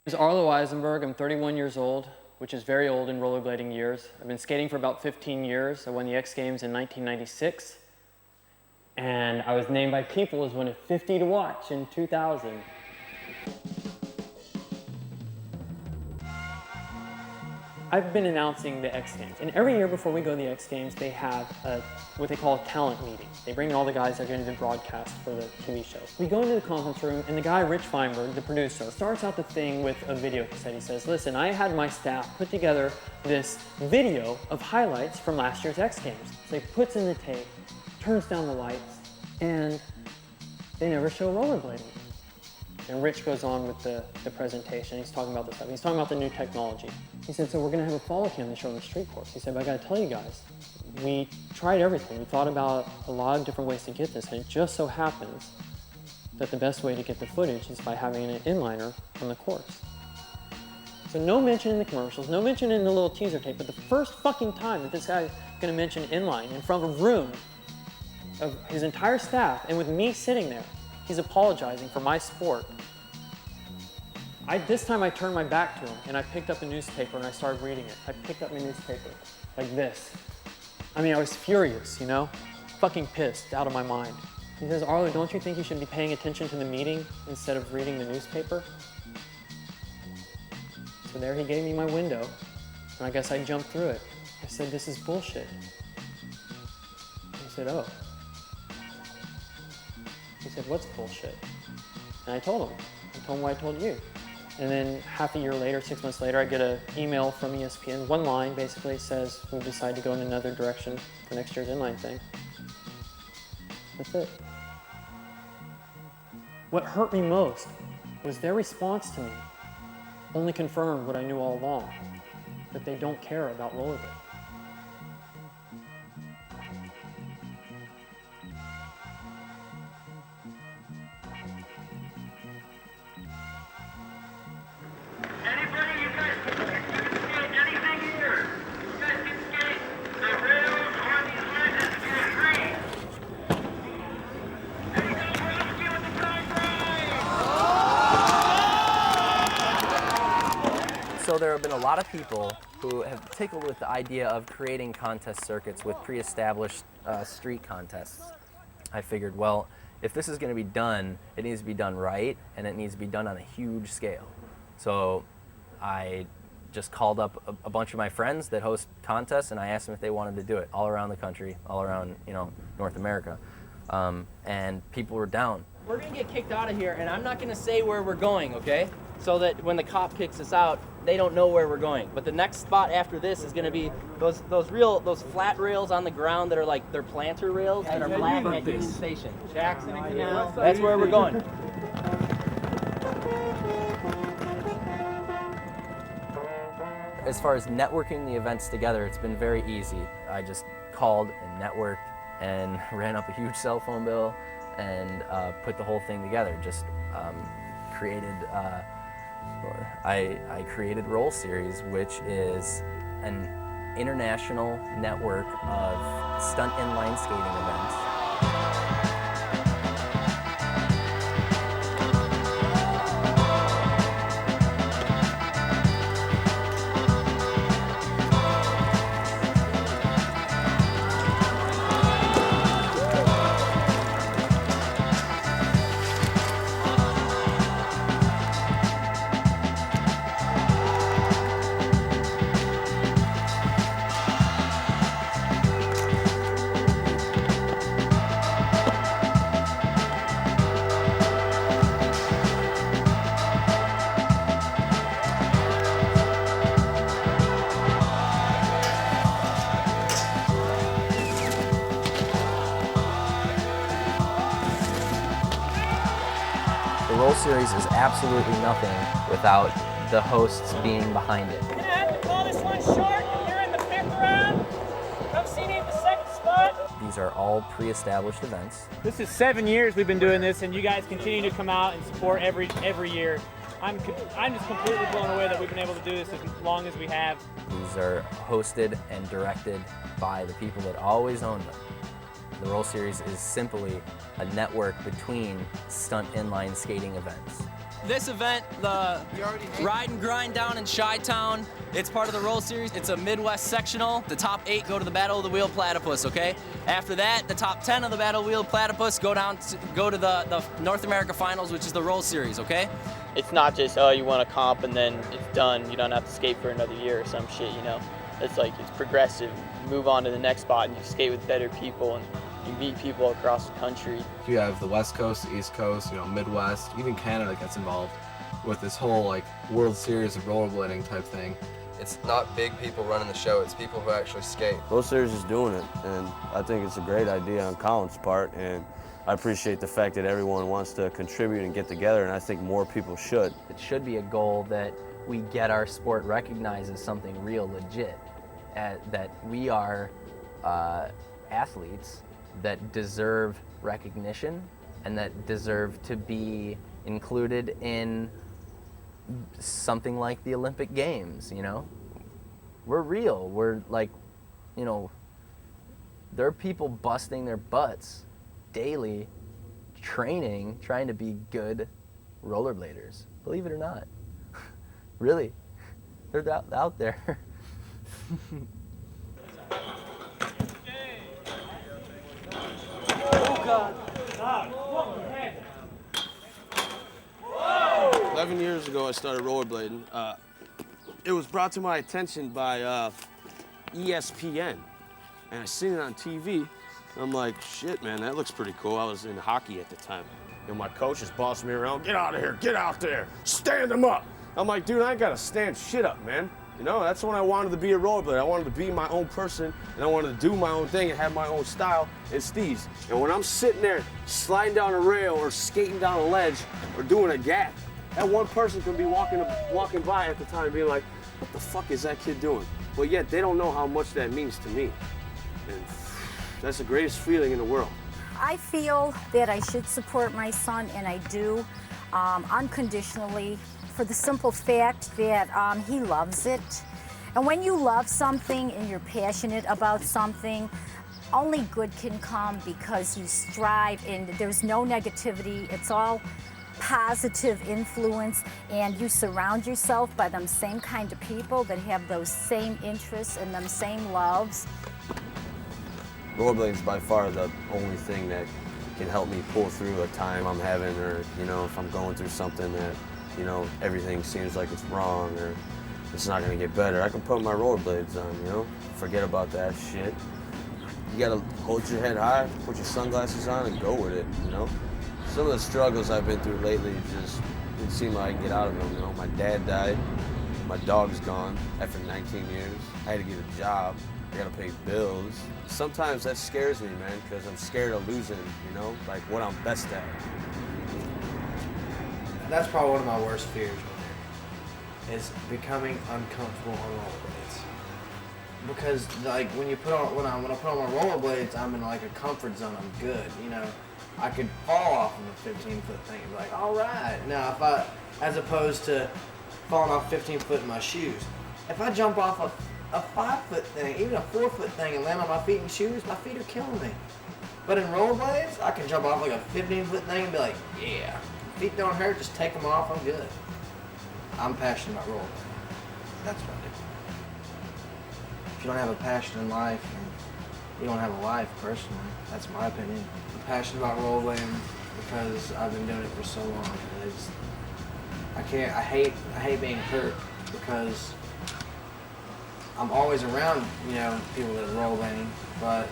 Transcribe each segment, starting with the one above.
My name is Arlo Eisenberg. I'm 31 years old, which is very old in rollerblading years. I've been skating for about 15 years. I won the X Games in 1996. And I was named by People as one of 50 to watch in 2000. I've been announcing the X Games, and every year before we go to the X Games, they have what they call a talent meeting. They bring in all the guys that are going to do broadcast for the TV show. We go into the conference room, and the guy, Rich Feinberg, the producer, starts out the thing with a video cassette. He says, listen, I had my staff put together this video of highlights from last year's X Games. So he puts in the tape, turns down the lights, and they never show rollerblading. And Rich goes on with the presentation. He's talking about this stuff. He's talking about the new technology. He said, so we're going to have a follow cam to show on the street course. He said, but I got to tell you guys, we tried everything. We thought about a lot of different ways to get this, and it just so happens that the best way to get the footage is by having an inliner on the course. So no mention in the commercials, no mention in the little teaser tape, but the first fucking time that this guy's going to mention inline in front of a room of his entire staff, and with me sitting there, he's apologizing for my sport. This time I turned my back to him and I picked up a newspaper and I started reading it. I picked up my newspaper like this. I mean, I was furious, you know? Fucking pissed, out of my mind. He says, Arlo, don't you think you should be paying attention to the meeting instead of reading the newspaper? So there he gave me my window, and I guess I jumped through it. I said, this is bullshit. He said, oh. He said, what's bullshit? And I told him what I told you. And then half a year later, 6 months later, I get an email from ESPN. One line basically says, we've decided to go in another direction for next year's inline thing. That's it. What hurt me most was their response to me only confirmed what I knew all along, that they don't care about rollerblading. So there have been a lot of people who have tickled with the idea of creating contest circuits with pre-established street contests. I figured, well, if this is going to be done, it needs to be done right, and it needs to be done on a huge scale. So I just called up a bunch of my friends that host contests, and I asked them if they wanted to do it all around the country, all around, North America. And people were down. We're going to get kicked out of here, and I'm not going to say where we're going, okay? So that when the cop kicks us out, they don't know where we're going. But the next spot after this is going to be those flat rails on the ground that are like, they're planter rails that are black at Union Station. Jackson and Canal. That's where we're going. As far as networking the events together, it's been very easy. I just called and networked and ran up a huge cell phone bill and put the whole thing together. Just created, I created Roll Series, which is an international network of stunt inline skating events. The Roll Series is absolutely nothing without the hosts being behind it. Gonna have to call this one short. You're in the 5th round. Come see me at the 2nd spot. These are all pre-established events. This is 7 years we've been doing this, and you guys continue to come out and support every year. I'm just completely blown away that we've been able to do this as long as we have. These are hosted and directed by the people that always owned them. The Roll Series is simply a network between stunt inline skating events. this event, the Ride and Grind down in Chi-Town, it's part of the Roll Series. It's a Midwest sectional. The top 8 go to the Battle of the Wheel Platypus, okay? After that, the top 10 of the Battle of the Wheel Platypus go to the North America Finals, which is the Roll Series, okay? It's not just, oh, you want to comp and then it's done. You don't have to skate for another year or some shit, you know? It's like, it's progressive. You move on to the next spot and you skate with better people and you meet people across the country. You have the West Coast, the East Coast, you know, Midwest, even Canada gets involved with this whole like World Series of rollerblading type thing. It's not big people running the show, it's people who actually skate. World Series is doing it, and I think it's a great idea on Colin's part, and I appreciate the fact that everyone wants to contribute and get together, and I think more people should. It should be a goal that we get our sport recognized as something real legit, that we are athletes that deserve recognition and that deserve to be included in something like the Olympic Games, you know? We're real. We're like, you know, there are people busting their butts daily, training, trying to be good rollerbladers. Believe it or not. Really. They're out there. Oh, God. 11 years ago, I started rollerblading. It was brought to my attention by ESPN, and I seen it on TV. I'm like, shit, man, that looks pretty cool. I was in hockey at the time. And my coach is bossing me around. Get out of here, get out there, stand them up. I'm like, dude, I ain't gotta stand shit up, man. You know, that's when I wanted to be a rollerblader. I wanted to be my own person, and I wanted to do my own thing and have my own style and steez. And when I'm sitting there sliding down a rail or skating down a ledge or doing a gap, that one person can be walking by at the time being like, what the fuck is that kid doing? But yet they don't know how much that means to me. And that's the greatest feeling in the world. I feel that I should support my son, and I do, unconditionally, for the simple fact that he loves it. And when you love something and you're passionate about something, only good can come because you strive and there's no negativity. It's all positive influence, and you surround yourself by them same kind of people that have those same interests and them same loves. Rollerblading is by far the only thing that can help me pull through a time I'm having, or, you know, if I'm going through something that, you know, everything seems like it's wrong or it's not gonna get better. I can put my rollerblades on, you know, forget about that shit. You gotta hold your head high, put your sunglasses on and go with it, you know? Some of the struggles I've been through lately just didn't seem like I can get out of them, you know? My dad died, my dog's gone after 19 years. I had to get a job, I gotta pay bills. Sometimes that scares me, man, because I'm scared of losing, you know, like what I'm best at. That's probably one of my worst fears is becoming uncomfortable on rollerblades. Because like when I put on my rollerblades, I'm in like a comfort zone. I'm good, you know. I could fall off of a 15-foot thing and be like, all right. Now, as opposed to falling off 15-foot in my shoes, if I jump off a 5-foot thing, even a 4-foot thing, and land on my feet in shoes, my feet are killing me. But in rollerblades, I can jump off like a 15-foot thing and be like, yeah, feet don't hurt, just take them off, I'm good. I'm passionate about rollerblading. That's what I do. If you don't have a passion in life, you don't have a life, personally. That's my opinion. I'm passionate about rollerblading because I've been doing it for so long. I hate being hurt because I'm always around, you know, people that are rollerblading, but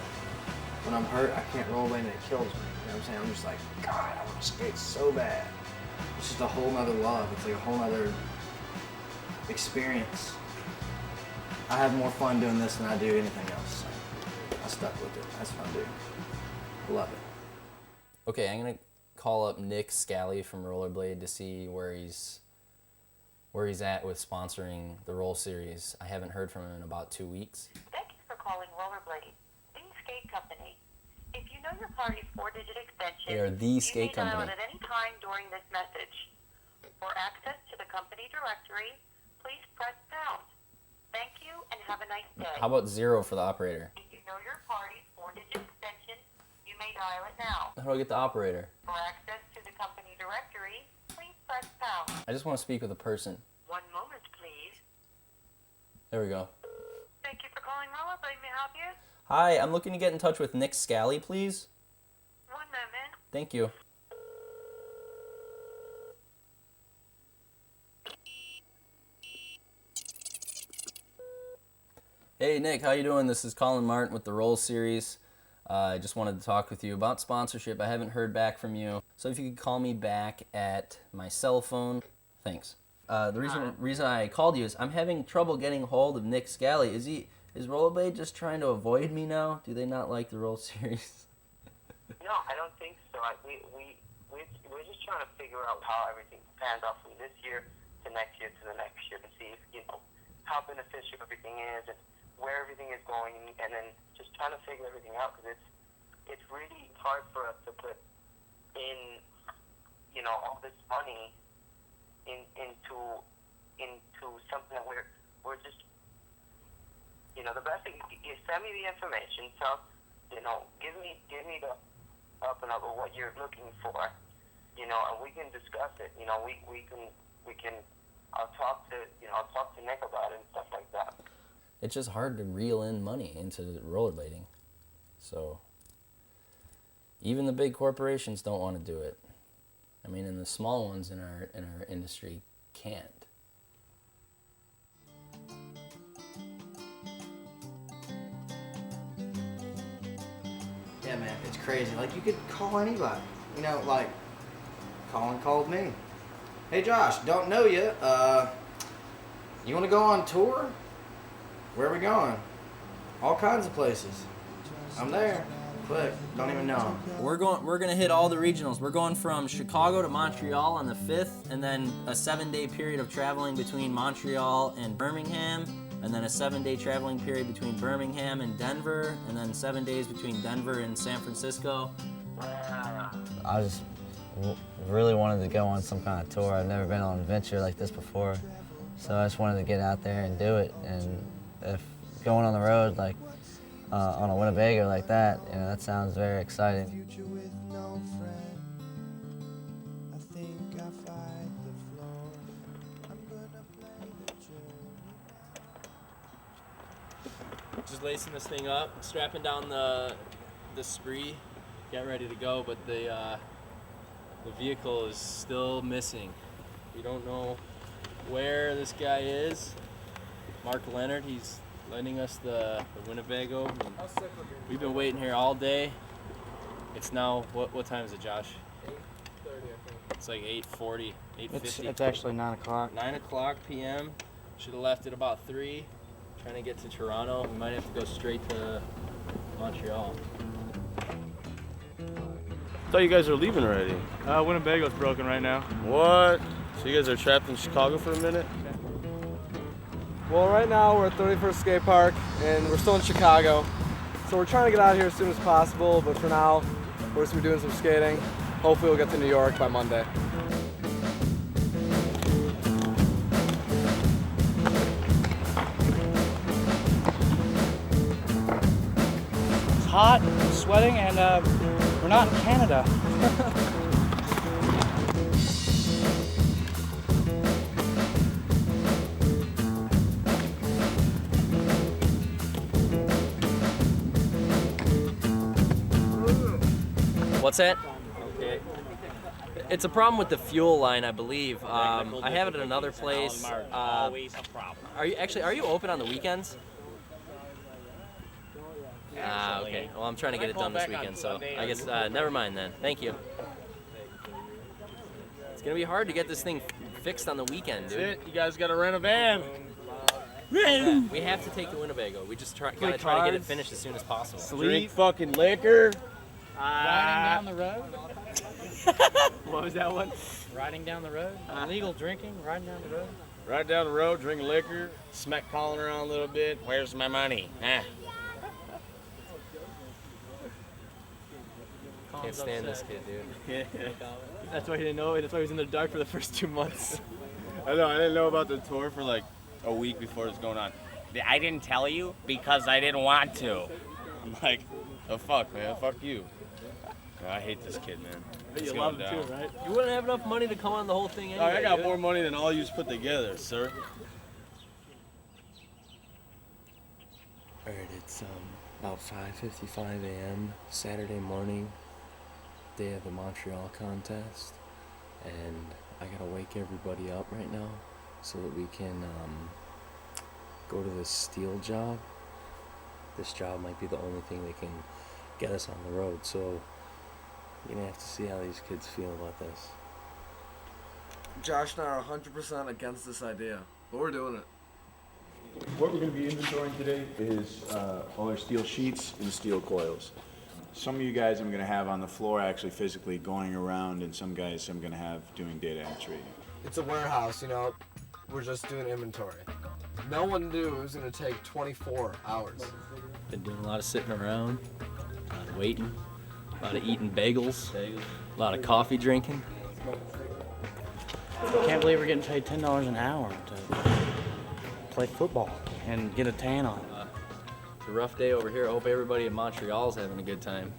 when I'm hurt, I can't rollerblade and it kills me. You know what I'm saying? I'm just like, God, I want to skate so bad. It's just a whole nother love. It's like a whole nother experience. I have more fun doing this than I do anything else. So I stuck with it. That's what I do. I love it. Okay, I'm gonna call up Nick Scally from Rollerblade to see where he's at with sponsoring the Roll Series. I haven't heard from him in about 2 weeks. Thank you for calling Rollerblade, the skate company. If you know your party's 4-digit extension, They are the skate you may dial company. it at any time during this message. For access to the company directory, please press pound. Thank you and have a nice day. How about 0 for the operator? If you know your party's 4-digit extension, you may dial it now. How do I get the operator? For access to the company directory, please press pound. I just want to speak with a person. One moment, please. There we go. Thank you for calling Rollerblade. May I help you? Hi, I'm looking to get in touch with Nick Scally, please. One moment. Thank you. Hey Nick, how you doing? This is Colin Martin with the Roll Series. I just wanted to talk with you about sponsorship. I haven't heard back from you, so if you could call me back at my cell phone, thanks. The reason I called you is I'm having trouble getting hold of Nick Scally. Is Rollerblade just trying to avoid me now? Do they not like the Roll Series? No, I don't think so. We're just trying to figure out how everything pans out from this year to next year to the next year to see if, how beneficial everything is and where everything is going, and then just trying to figure everything out, because it's really hard for us to put in, all this money into something that we're just, the best thing is send me the information, so, give me the up and up of what you're looking for, and we can discuss it. We can. I'll talk to Nick about it and stuff like that. It's just hard to reel in money into rollerblading. So even the big corporations don't want to do it. I mean, and the small ones in our industry can't. Yeah, man, it's crazy. Like, you could call anybody. Like, Colin called me. Hey, Josh, don't know you. You want to go on tour? Where are we going? All kinds of places. I'm there. Click. Don't even know. We're gonna hit all the regionals. We're going from Chicago to Montreal on the 5th, and then a 7-day period of traveling between Montreal and Birmingham, and then a 7-day traveling period between Birmingham and Denver, and then 7 days between Denver and San Francisco. I just really wanted to go on some kind of tour. I've never been on an adventure like this before, so I just wanted to get out there and do it. And if going on the road, like on a Winnebago like that, that sounds very exciting. Just lacing this thing up, strapping down the scree, getting ready to go, but the vehicle is still missing. We don't know where this guy is. Mark Leonard, he's lending us the Winnebago. We've been waiting here all day. It's now, what time is it, Josh? 8:30, I think. It's like 8:40, 8:50. It's actually 9 o'clock. 9 o'clock p.m. Should have left at about 3. Trying to get to Toronto. We might have to go straight to Montreal. I thought you guys are leaving already. Winnebago's broken right now. What? So you guys are trapped in Chicago for a minute? Well, right now we're at 31st Skate Park, and we're still in Chicago. So we're trying to get out of here as soon as possible, but for now, we're just going to be doing some skating. Hopefully we'll get to New York by Monday. It's hot, I'm sweating, and we're not in Canada. What's that? Okay. It's a problem with the fuel line, I believe. I have it at another place. Always a problem. Are you open on the weekends? Okay. Well, I'm trying to get it done this weekend, so I guess never mind then. Thank you. It's gonna be hard to get this thing fixed on the weekend, dude. That's it. You guys gotta rent a van. We have to take the Winnebago. We just gotta try to get it finished as soon as possible. Drink fucking liquor. Riding down the road? What was that one? Riding down the road? Illegal drinking, riding down the road? Right down the road, drink liquor, smack calling around a little bit. Where's my money? Can't stand this kid, dude. Yeah. That's why he didn't know it. That's why he was in the dark for the first 2 months. I know, I didn't know about the tour for like a week before it was going on. I didn't tell you because I didn't want to. I'm like, oh fuck, man, fuck you. I hate this kid, man. You love him too, right? You wouldn't have enough money to come on the whole thing anyway. I got dude. more money than all you put together, sir. Alright, it's about 5:55 a.m. Saturday morning, day of the Montreal contest, and I gotta wake everybody up right now so that we can go to this steel job. This job might be the only thing that can get us on the road, so you're gonna have to see how these kids feel about this. Josh and I are 100% against this idea, but we're doing it. What we're going to be inventorying today is all our steel sheets and steel coils. Some of you guys I'm going to have on the floor actually physically going around, and some guys I'm going to have doing data entry. It's a warehouse, you know. We're just doing inventory. No one knew it was going to take 24 hours. Been doing a lot of sitting around, a lot of waiting, a lot of eating bagels, a lot of coffee drinking. I can't believe we're getting paid $10 an hour to play football and get a tan on. It's a rough day over here. I hope everybody in Montreal is having a good time.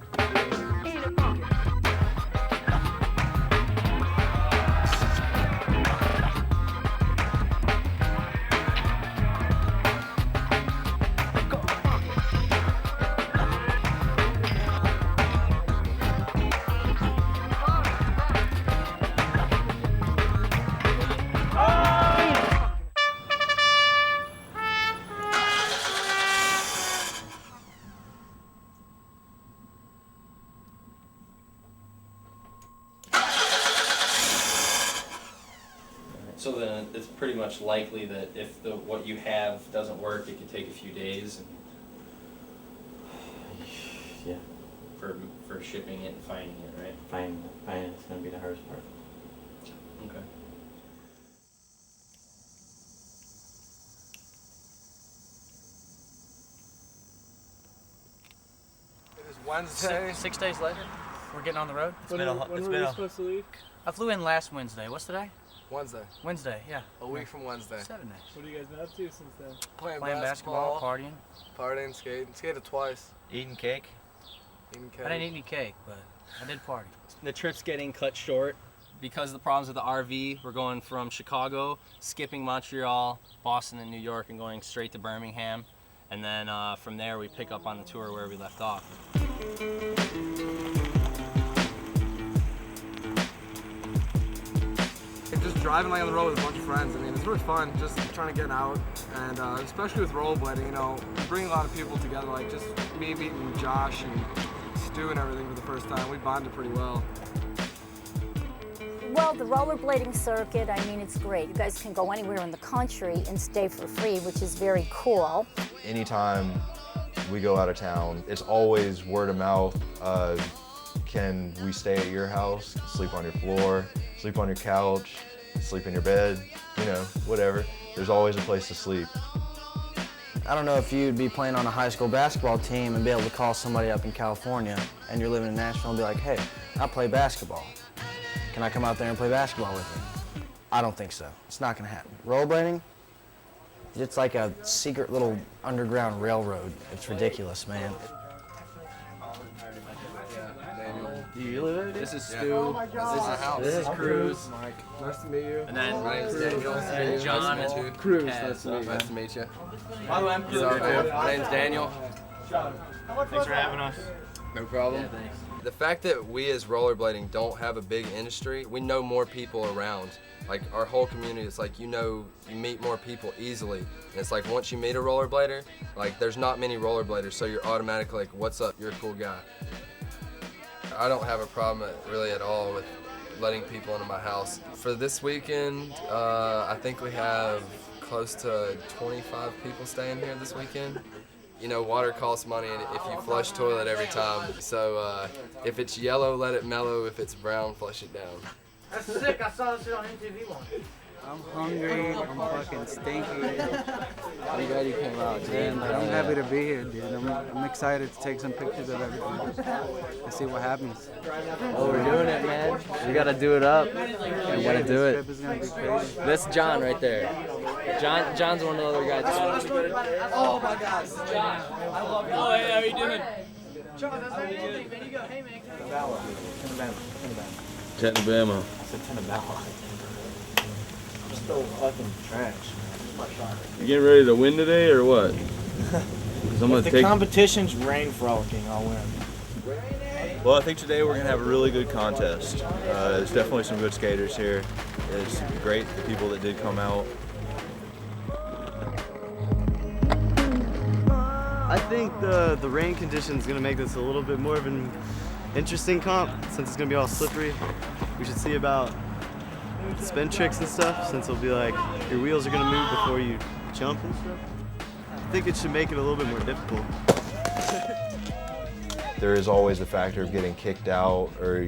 So then it's pretty much likely that if what you have doesn't work, it could take a few days. Yeah. For shipping it and finding it, right? Finding it's gonna be the hardest part. Okay. It is Wednesday. Six days later, we're getting on the road. When were we supposed to leave? I flew in last Wednesday. What's today? Wednesday. Wednesday, yeah. A week from Wednesday. 7 days. What have you guys been up to since then? Playing basketball, partying. Partying, skating. Skated twice. Eating cake. Eating cake. I didn't eat any cake, but I did party. The trip's getting cut short because of the problems with the RV. We're going from Chicago, skipping Montreal, Boston, and New York, and going straight to Birmingham. And then from there, we pick up on the tour where we left off. Just driving like on the road with a bunch of friends. I mean, it's really fun just trying to get out, and especially with rollerblading, you know, bring a lot of people together. Like just me meeting Josh and Stu and everything for the first time. We bonded pretty well. Well, the rollerblading circuit, I mean, it's great. You guys can go anywhere in the country and stay for free, which is very cool. Anytime we go out of town, it's always word of mouth. Can we stay at your house, sleep on your floor, sleep on your couch, sleep in your bed, you know, whatever. There's always a place to sleep. I don't know if you'd be playing on a high school basketball team and be able to call somebody up in California and you're living in Nashville and be like, hey, I play basketball. Can I come out there and play basketball with you? I don't think so. It's not gonna happen. Rollerblading, it's like a secret little underground railroad. It's ridiculous, man. Do you live there? This is Stu. Oh my God. This is Cruz. Mike. Nice to meet you. And then My name's Daniel. And John Nice to meet you. Cruz, Kaz. nice to meet you. Nice to meet you. By the way, I'm Cruz. My name's Daniel. Thanks for having us. No problem. Yeah, thanks. The fact that we as rollerblading don't have a big industry, we know more people around. Like our whole community, it's like, you know, you meet more people easily. And it's like once you meet a rollerblader, like there's not many rollerbladers, so you're automatically like, what's up, you're a cool guy. I don't have a problem really at all with letting people into my house. For this weekend, I think we have close to 25 people staying here this weekend. You know, water costs money if you flush toilet every time. So if it's yellow, let it mellow. If it's brown, flush it down. That's sick. I saw this shit on MTV once. I'm hungry, I'm fucking stinky. I'm glad you came out, dude. Like, I'm happy to be here, dude. I'm excited to take some pictures of everything and see what happens. Oh, we're doing it, man. We gotta do it up. We gotta do it. This trip is gonna be crazy. That's John right there. John's one of the other guys. Oh my God, John. I love you. Oh, hey, how are you doing? Tenabama. I said Tenabama. I'm still fucking trash. You getting ready to win today or what? If the competition's rain frolicking, I'll win. Well, I think today we're going to have a really good contest. There's definitely some good skaters here. It's great, the people that did come out. I think the rain condition is going to make this a little bit more of an interesting comp since it's going to be all slippery. We should see about spin tricks and stuff since it'll be like your wheels are going to move before you jump and stuff. I think it should make it a little bit more difficult. There is always the factor of getting kicked out, or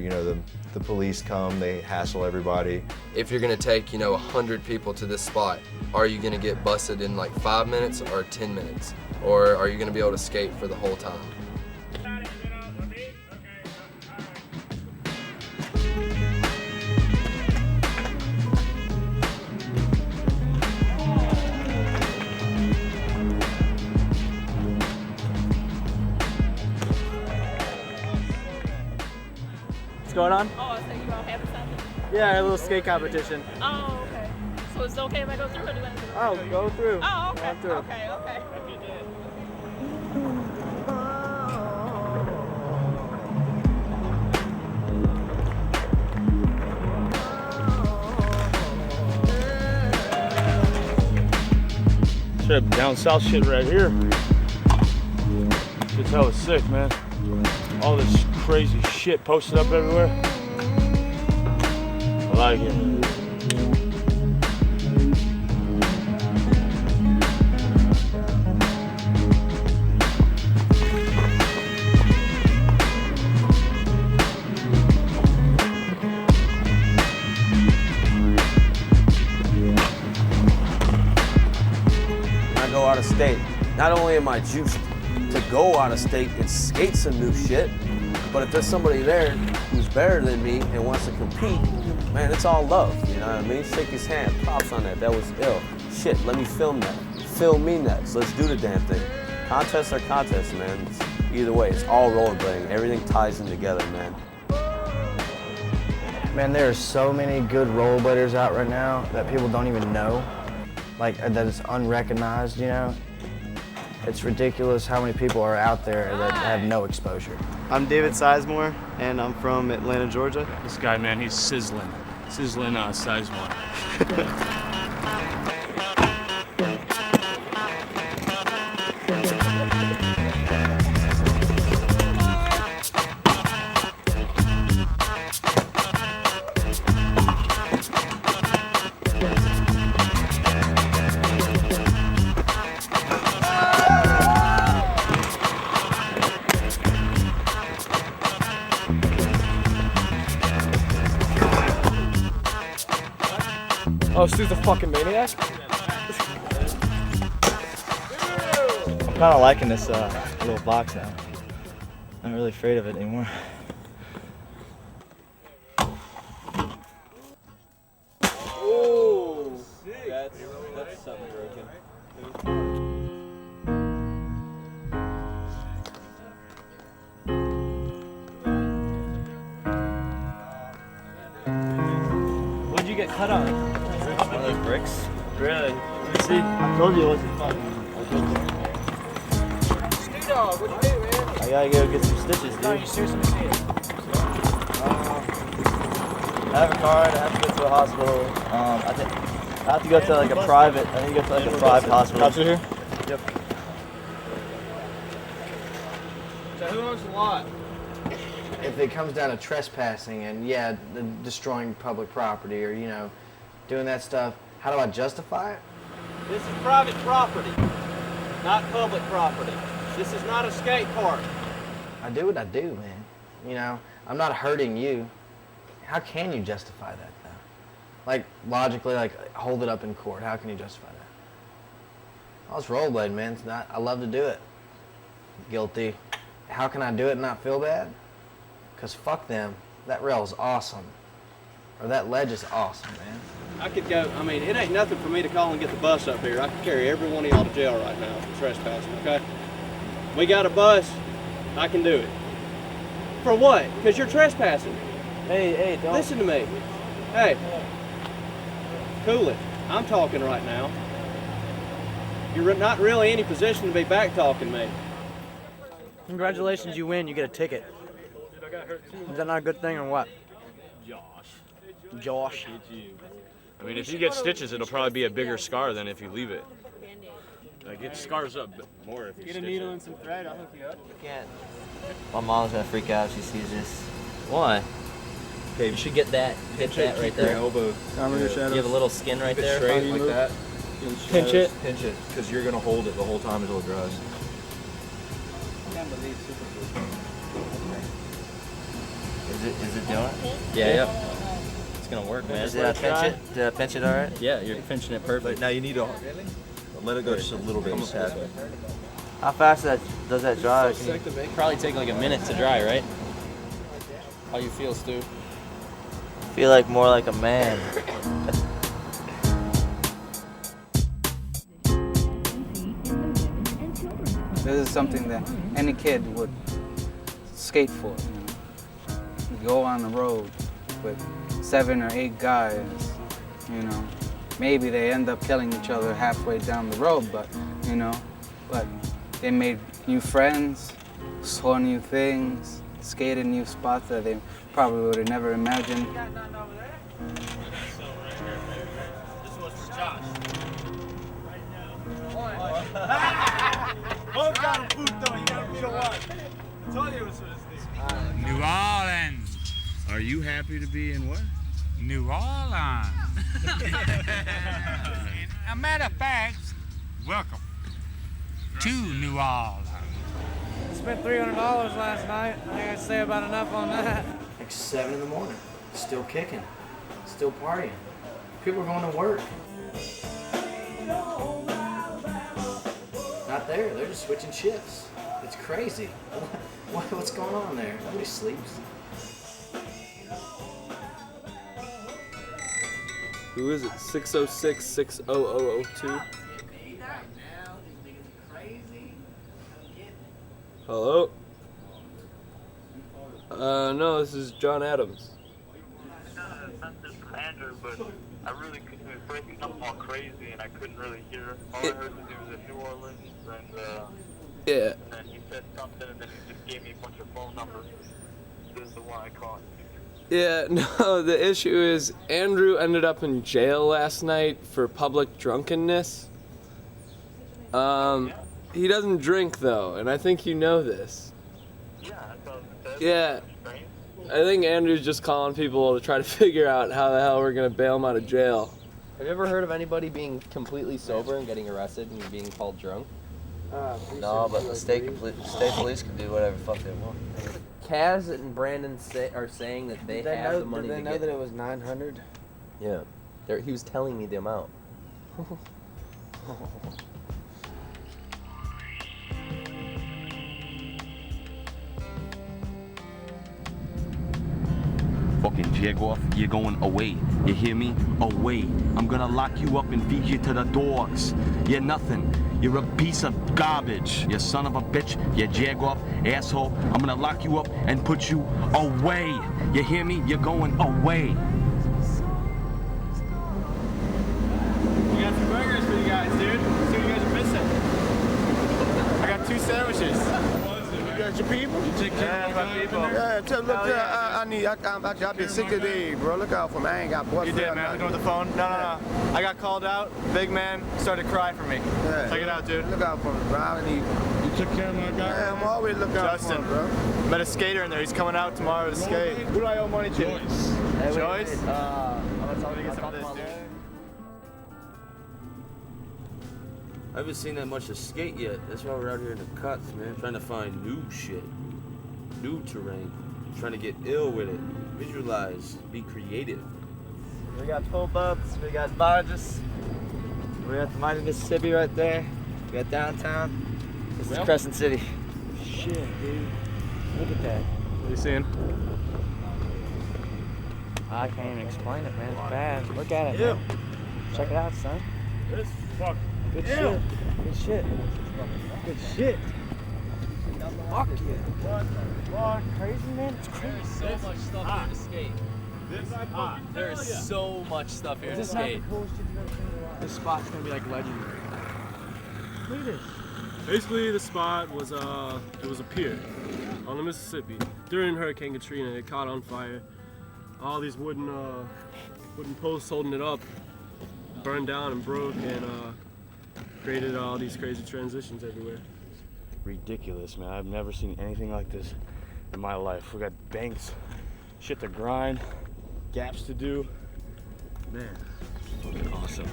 the police come, they hassle everybody. If you're gonna take 100 people to this spot, are you gonna get busted in like 5 minutes or 10 minutes? Or are you gonna be able to skate for the whole time? What's going on? Oh, I was thinking about having something. Yeah, a little skate competition. Oh, okay. So it's okay if I go through or do I have to go Oh, go through. Oh, okay. Go through. Okay, okay. Straight down south shit right here. Shit's hella sick, man. All this crazy shit posted up everywhere. I like it. When I go out of state, not only am I juiced to go out of state and skate some new shit, but if there's somebody there who's better than me and wants to compete, man, it's all love, you know what I mean? Shake his hand, props on that, that was ill. Shit, let me film that. Film me next, let's do the damn thing. Contests are contests, man. It's, either way, it's all rollerblading. Everything ties in together, man. Man, there are so many good rollerbladers out right now that people don't even know. Like, that it's unrecognized, you know? It's ridiculous how many people are out there that have no exposure. I'm David Sizemore, and I'm from Atlanta, Georgia. This guy, man, he's sizzling. Sizzling Sizemore. Oh, Stu's a fucking maniac? I'm kind of liking this little box now. I'm not really afraid of it anymore. Oh, that's something broken. What'd you get cut on? One of those bricks? Really? Let me see. I told you it wasn't fun. Stu Dog, what'd you do, man? I gotta go get some stitches, dude. No, you seriously see it? I have a card. I have to go to a hospital. I think I have to go to like a private. I need to go to like a private hospital. Cops are here? Yep. So who owns the lot? If it comes down to trespassing and destroying public property or doing that stuff, how do I justify it? This is private property, not public property. This is not a skate park. I do what I do, man. I'm not hurting you. How can you justify that, though? Like, logically, hold it up in court. How can you justify that? I was rollerblading, man. It's not, I love to do it. Guilty. How can I do it and not feel bad? Because fuck them. That rail is awesome. Or that ledge is awesome, man. I could go, it ain't nothing for me to call and get the bus up here. I could carry every one of y'all to jail right now for trespassing, okay? We got a bus, I can do it. For what? Because you're trespassing. Hey, don't. Listen to me. Hey. Cool it. I'm talking right now. You're not really in any position to be back talking me. Congratulations, you win. You get a ticket. Is that not a good thing or what? Josh. I mean, if you get stitches, it'll probably be a bigger scar than if you leave it. Like, it scars up more if you Get a stitch needle it. and some thread. I'll hook you up. You can't. My mom's gonna freak out if she sees this. Why? Okay, you should get that. Pinch that right there. elbow. You have a little skin right there. Straight like that. Pinch it. Pinch it, because you're going to hold it the whole time until it dries. Is it doing it? Yeah, yep. It's gonna work, man. Did I pinch it? Did I pinch it all right? Yeah, you're pinching it perfect. But now you need to let it go just a little bit. Just tap it. How fast does that dry? Can you- Probably take like a minute to dry, right? How you feel, Stu? feel like more like a man. This is something that any kid would skate for. You know? You go on the road with 7 or 8 guys, you know. Maybe they end up killing each other halfway down the road, but they made new friends, saw new things, skated new spots that they probably would have never imagined. New Orleans. Are you happy to be in what? New Orleans. A matter of fact, welcome to New Orleans. Spent $300 last night. I think I'd say about enough on that. Like 7 in the morning, still kicking, still partying. People are going to work. Not there, they're just switching shifts. It's crazy. What's going on there? Nobody sleeps. Who is it? 606-60002? Hello? No, this is John Adams. Andrew, but I really couldn't. It was breaking up all crazy, and I couldn't really hear. All I heard was he was in New Orleans, and Yeah. and then he said something, and then he just gave me a bunch of phone numbers. This is the one I called. Yeah, no, the issue is Andrew ended up in jail last night for public drunkenness. He doesn't drink though, and I think you know this. Yeah. I think Andrew's just calling people to try to figure out how the hell we're gonna bail him out of jail. Have you ever heard of anybody being completely sober and getting arrested and being called drunk? No, but the state police can do whatever the fuck they want. Kaz and Brandon are saying that they have the money Did to they know get. that it was 900? Yeah, he was telling me the amount. Fucking Jagoff, you're going away. You hear me? Away. I'm gonna lock you up and feed you to the dogs. You're nothing. You're a piece of garbage. You son of a bitch. You Jagoff, asshole. I'm gonna lock you up and put you away. You hear me? You're going away. We got some burgers for you guys, dude. See what you guys are missing. I got 2 sandwiches. You got your people? You take care of my people. Yeah, I've been 60 days, bro. Look out for me. I ain't got boys. You did, man. Looking at the phone. No. I got called out. Big man started to cry for me. Yeah. Check it out, dude. Look out for me, bro. I need. You took care of my guy? Yeah, I'm always looking out Justin. for him, bro. Met a skater in there. He's coming out tomorrow to skate. Who do I owe money to? Joyce. Joyce? I'm gonna tell him to get some of this, dude. I haven't seen that much of skate yet. That's why we're out here in the cuts, man. Trying to find new shit, new terrain. Trying to get ill with it. Visualize, be creative. We got pull ups, we got barges, we got the mighty Mississippi right there, we got downtown. This is Crescent City. Shit, dude. Look at that. What are you seeing? I can't even explain it, man. It's bad. Look at it, Ew. man. Check it out, son. This fuck. Good Ew. shit. Good shit. Good shit. Fuck yeah. What? Crazy, man? It's crazy. There's so much stuff here to skate. There's so much stuff here to skate. This spot's gonna be like legendary. Look at this. Basically, the spot was it was a pier on the Mississippi during Hurricane Katrina. It caught on fire. All these wooden posts holding it up burned down and broke, and created all these crazy transitions everywhere. Ridiculous, man. I've never seen anything like this in my life. We got banks, shit to grind, gaps to do. Man, it's fucking awesome.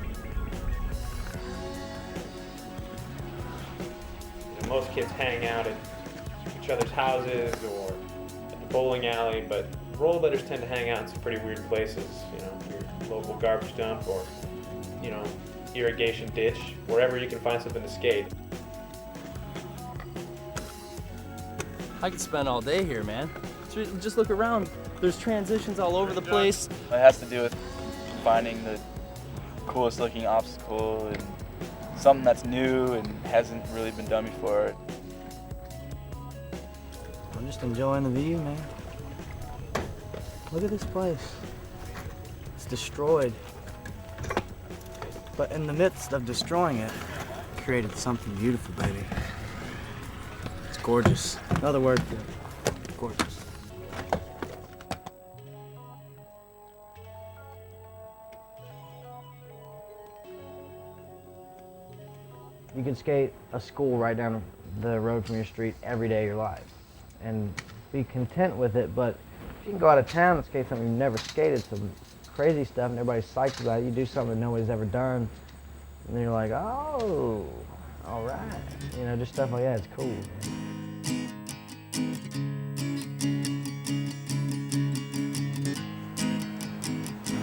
Most kids hang out at each other's houses or at the bowling alley, but rollerbladers tend to hang out in some pretty weird places. You know, your local garbage dump or, you know, irrigation ditch, wherever you can find something to skate. I could spend all day here, man. Just look around. There's transitions all over the place. It has to do with finding the coolest looking obstacle and something that's new and hasn't really been done before. I'm just enjoying the view, man. Look at this place. It's destroyed. But in the midst of destroying it, created something beautiful, baby. It's gorgeous. Another word for it. Gorgeous. You can skate a school right down the road from your street every day of your life and be content with it, but if you can go out of town and skate something you've never skated, some crazy stuff, and everybody's psyched about it, you do something that nobody's ever done, and then you're like, oh, all right. You know, just stuff like that, it's cool.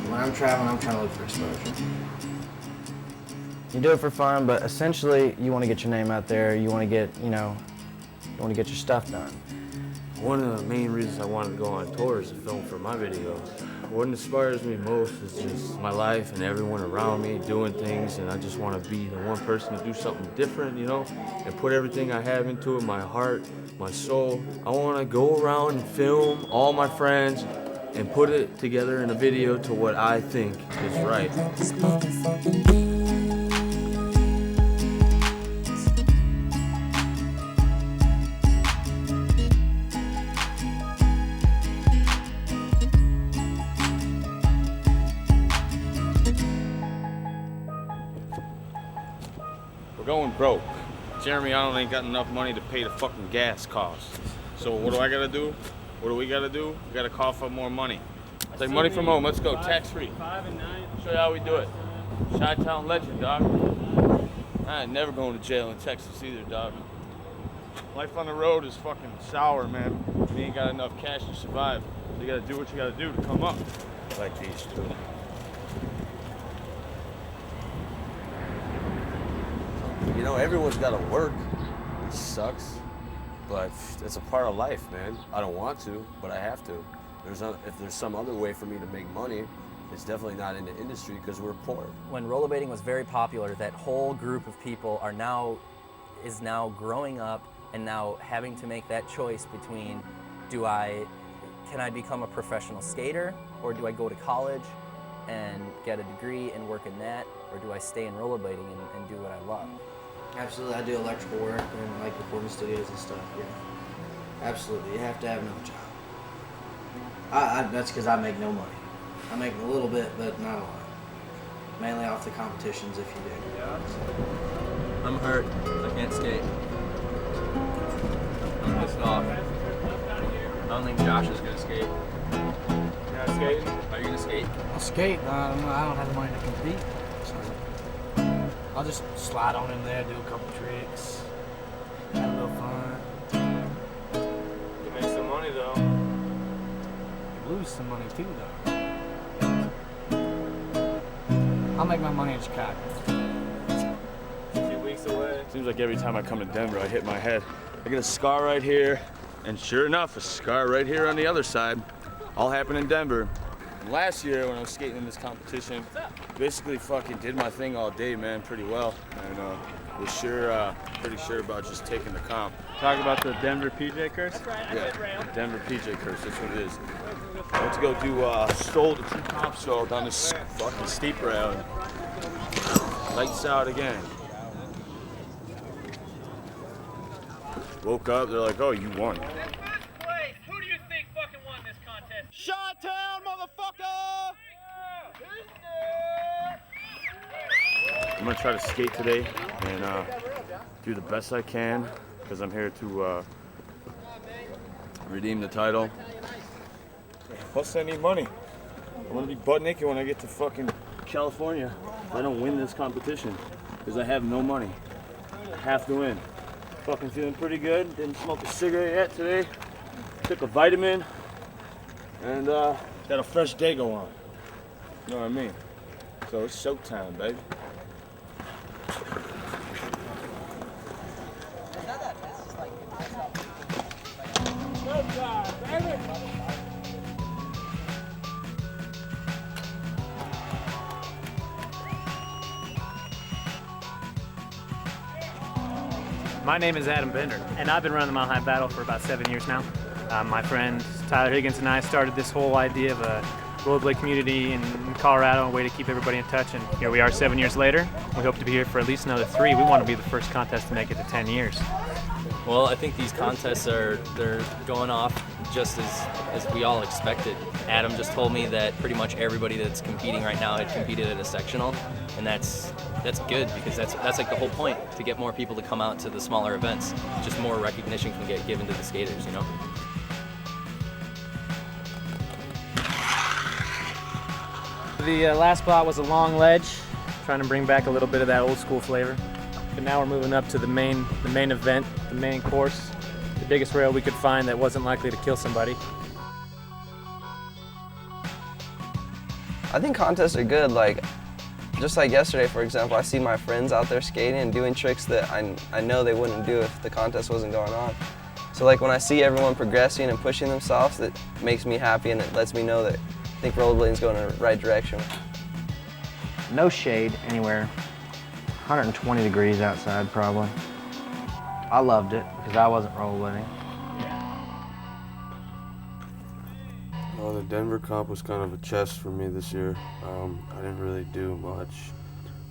When I'm traveling, I'm trying to look for exposure. You do it for fun, but essentially you want to get your name out there. You want to get, you know, you want to get your stuff done. One of the main reasons I wanted to go on tour is to film for my videos. What inspires me most is just my life and everyone around me doing things, and I just want to be the one person to do something different, you know, and put everything I have into it, my heart, my soul. I want to go around and film all my friends and put it together in a video to what I think is right. Going broke. Jeremy, I ain't got enough money to pay the fucking gas costs. So what do I gotta do? What do we gotta do? We gotta call for more money. Take money from home, let's go, tax free. 5 and 9. Show you how we do it. Chi-Town legend, dog. I ain't never going to jail in Texas either, dog. Life on the road is fucking sour, man. You ain't got enough cash to survive. So you gotta do what you gotta do to come up. Like these two. You know, everyone's got to work. It sucks, but it's a part of life, man. I don't want to, but I have to. If there's some other way for me to make money, it's definitely not in the industry because we're poor. When rollerblading was very popular, that whole group of people is now growing up and now having to make that choice between can I become a professional skater, or do I go to college and get a degree and work in that, or do I stay in rollerblading and do what I love? Absolutely, I do electrical work and like recording studios and stuff, yeah. Absolutely, you have to have another job. That's because I make no money. I make a little bit, but not a lot. Mainly off the competitions if you do. I'm hurt, I can't skate. I'm pissed off. I don't think Josh is gonna skate. You're not skating? Are you gonna skate? I'll skate, but I don't have the money to compete. So I'll just slide on in there, do a couple tricks, have a little fun. You make some money though. You lose some money too, though. I'll make my money in Chicago. A few weeks away. Seems like every time I come to Denver, I hit my head. I get a scar right here, and sure enough, a scar right here on the other side. All happened in Denver. And last year when I was skating in this competition, basically fucking did my thing all day, man, pretty well. And was pretty sure about just taking the comp. Talk about the Denver PJ curse? Yeah, the Denver PJ curse, that's what it is. I went to go do stole the 2 comp show down this fucking steep rail. And lights out again. Woke up, they're like, oh, you won. Who do you think fucking won this contest? Chi-Town, motherfucker! I'm gonna try to skate today and do the best I can because I'm here to redeem the title. Plus I need money. I'm gonna be butt naked when I get to fucking California if I don't win this competition because I have no money. I have to win. Fucking feeling pretty good. Didn't smoke a cigarette yet today. Took a vitamin and got a fresh day go on. You know what I mean? So it's showtime, baby. My name is Adam Bender, and I've been running the Mile High Battle for about 7 years now. My friend Tyler Higgins and I started this whole idea of a rollerblade community in Colorado, a way to keep everybody in touch, and here we are 7 years later. We hope to be here for at least another 3. We want to be the first contest to make it to 10 years. Well, I think these contests they're going off just as we all expected. Adam just told me that pretty much everybody that's competing right now had competed at a sectional, and that's good because that's like the whole point, to get more people to come out to the smaller events. Just more recognition can get given to the skaters, you know. The last spot was a long ledge, trying to bring back a little bit of that old school flavor. But now we're moving up to the main event, the main course, the biggest rail we could find that wasn't likely to kill somebody. I think contests are good. Like, just like yesterday, for example, I see my friends out there skating and doing tricks that I know they wouldn't do if the contest wasn't going on. So like when I see everyone progressing and pushing themselves, that makes me happy and it lets me know that I think rollerblading's going in the right direction. No shade anywhere. 120 degrees outside probably. I loved it because I wasn't rollerblading. Well, the Denver comp was kind of a test for me this year. I didn't really do much.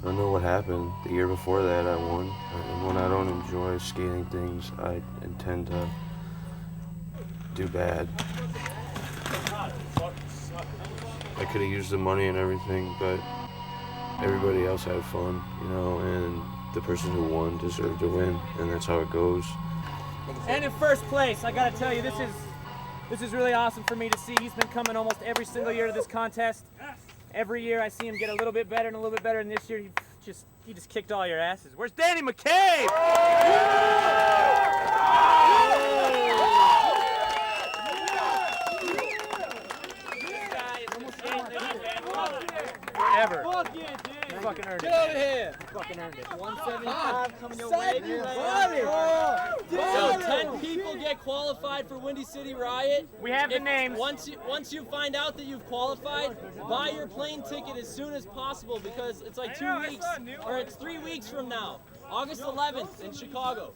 I don't know what happened. The year before that I won. And when I don't enjoy skating things, I intend to do bad. I could have used the money and everything, but everybody else had fun, you know, and the person who won deserved to win, and that's how it goes. And in first place, I gotta tell you, this is really awesome for me to see. He's been coming almost every single year to this contest. Every year I see him get a little bit better and a little bit better, and this year he just kicked all your asses. Where's Danny McCabe? Ever. Fuck yeah, dude. You fucking earned it. Get over here. You fucking earned it. 175 coming your way. You got it. So 10 people get qualified for Windy City Riot. We have the names. Once you find out that you've qualified, buy your plane ticket as soon as possible because it's like 2 weeks, or it's 3 weeks from now. August 11th in Chicago.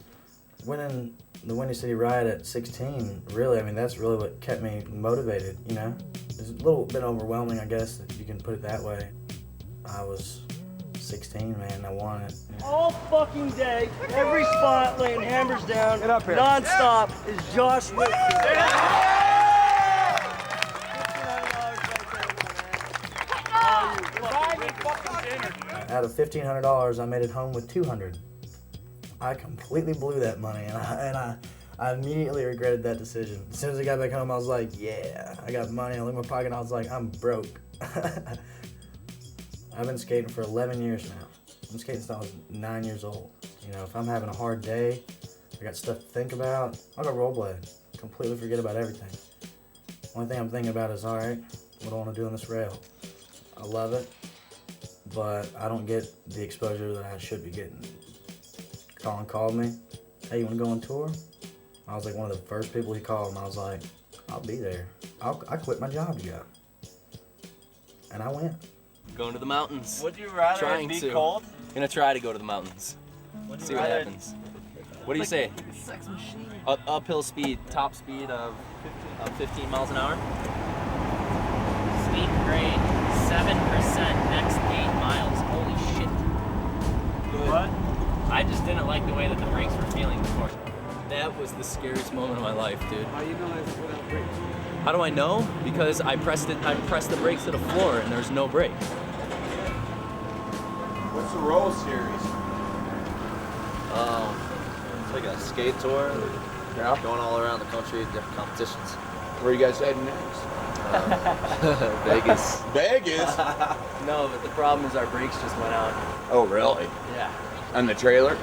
Winning the Windy City Riot at 16, really, I mean, that's really what kept me motivated, you know? It's a little bit overwhelming, I guess, if you can put it that way. I was 16, man, I won it. All fucking day, every spot laying hammers down, non-stop, is Josh Whitfield. Out of $1,500, I made it home with $200. I completely blew that money, and I immediately regretted that decision. As soon as I got back home, I was like, yeah, I got money. I looked in my pocket, and I was like, I'm broke. I've been skating for 11 years now. I'm skating since I was 9 years old. You know, if I'm having a hard day, I got stuff to think about, I'll go rollerblade. Completely forget about everything. Only thing I'm thinking about is, all right, what do I want to do on this rail? I love it, but I don't get the exposure that I should be getting. Colin called me, hey, you want to go on tour? I was like one of the first people he called, and I was like, I'll be there. I quit my job to go. and I went. Going to the mountains. Would you rather Trying it be to. cold? Gonna try to go to the mountains. Would you See what rather- happens. What do you say? Sex machine. Uphill speed, top speed of 15 miles an hour. Speed grade 7% next 8 miles. Holy shit. What? I just didn't like the way that the brakes were feeling before. That was the scariest moment of my life, dude. How you know it's without brakes? How do I know? Because I pressed the brakes to the floor and there's no brakes. What's the roll series? It's like a skate tour. Yeah. Going all around the country, different competitions. Where you guys heading next? Vegas. Vegas? No, but the problem is our brakes just went out. Oh, really? Yeah. On the trailer?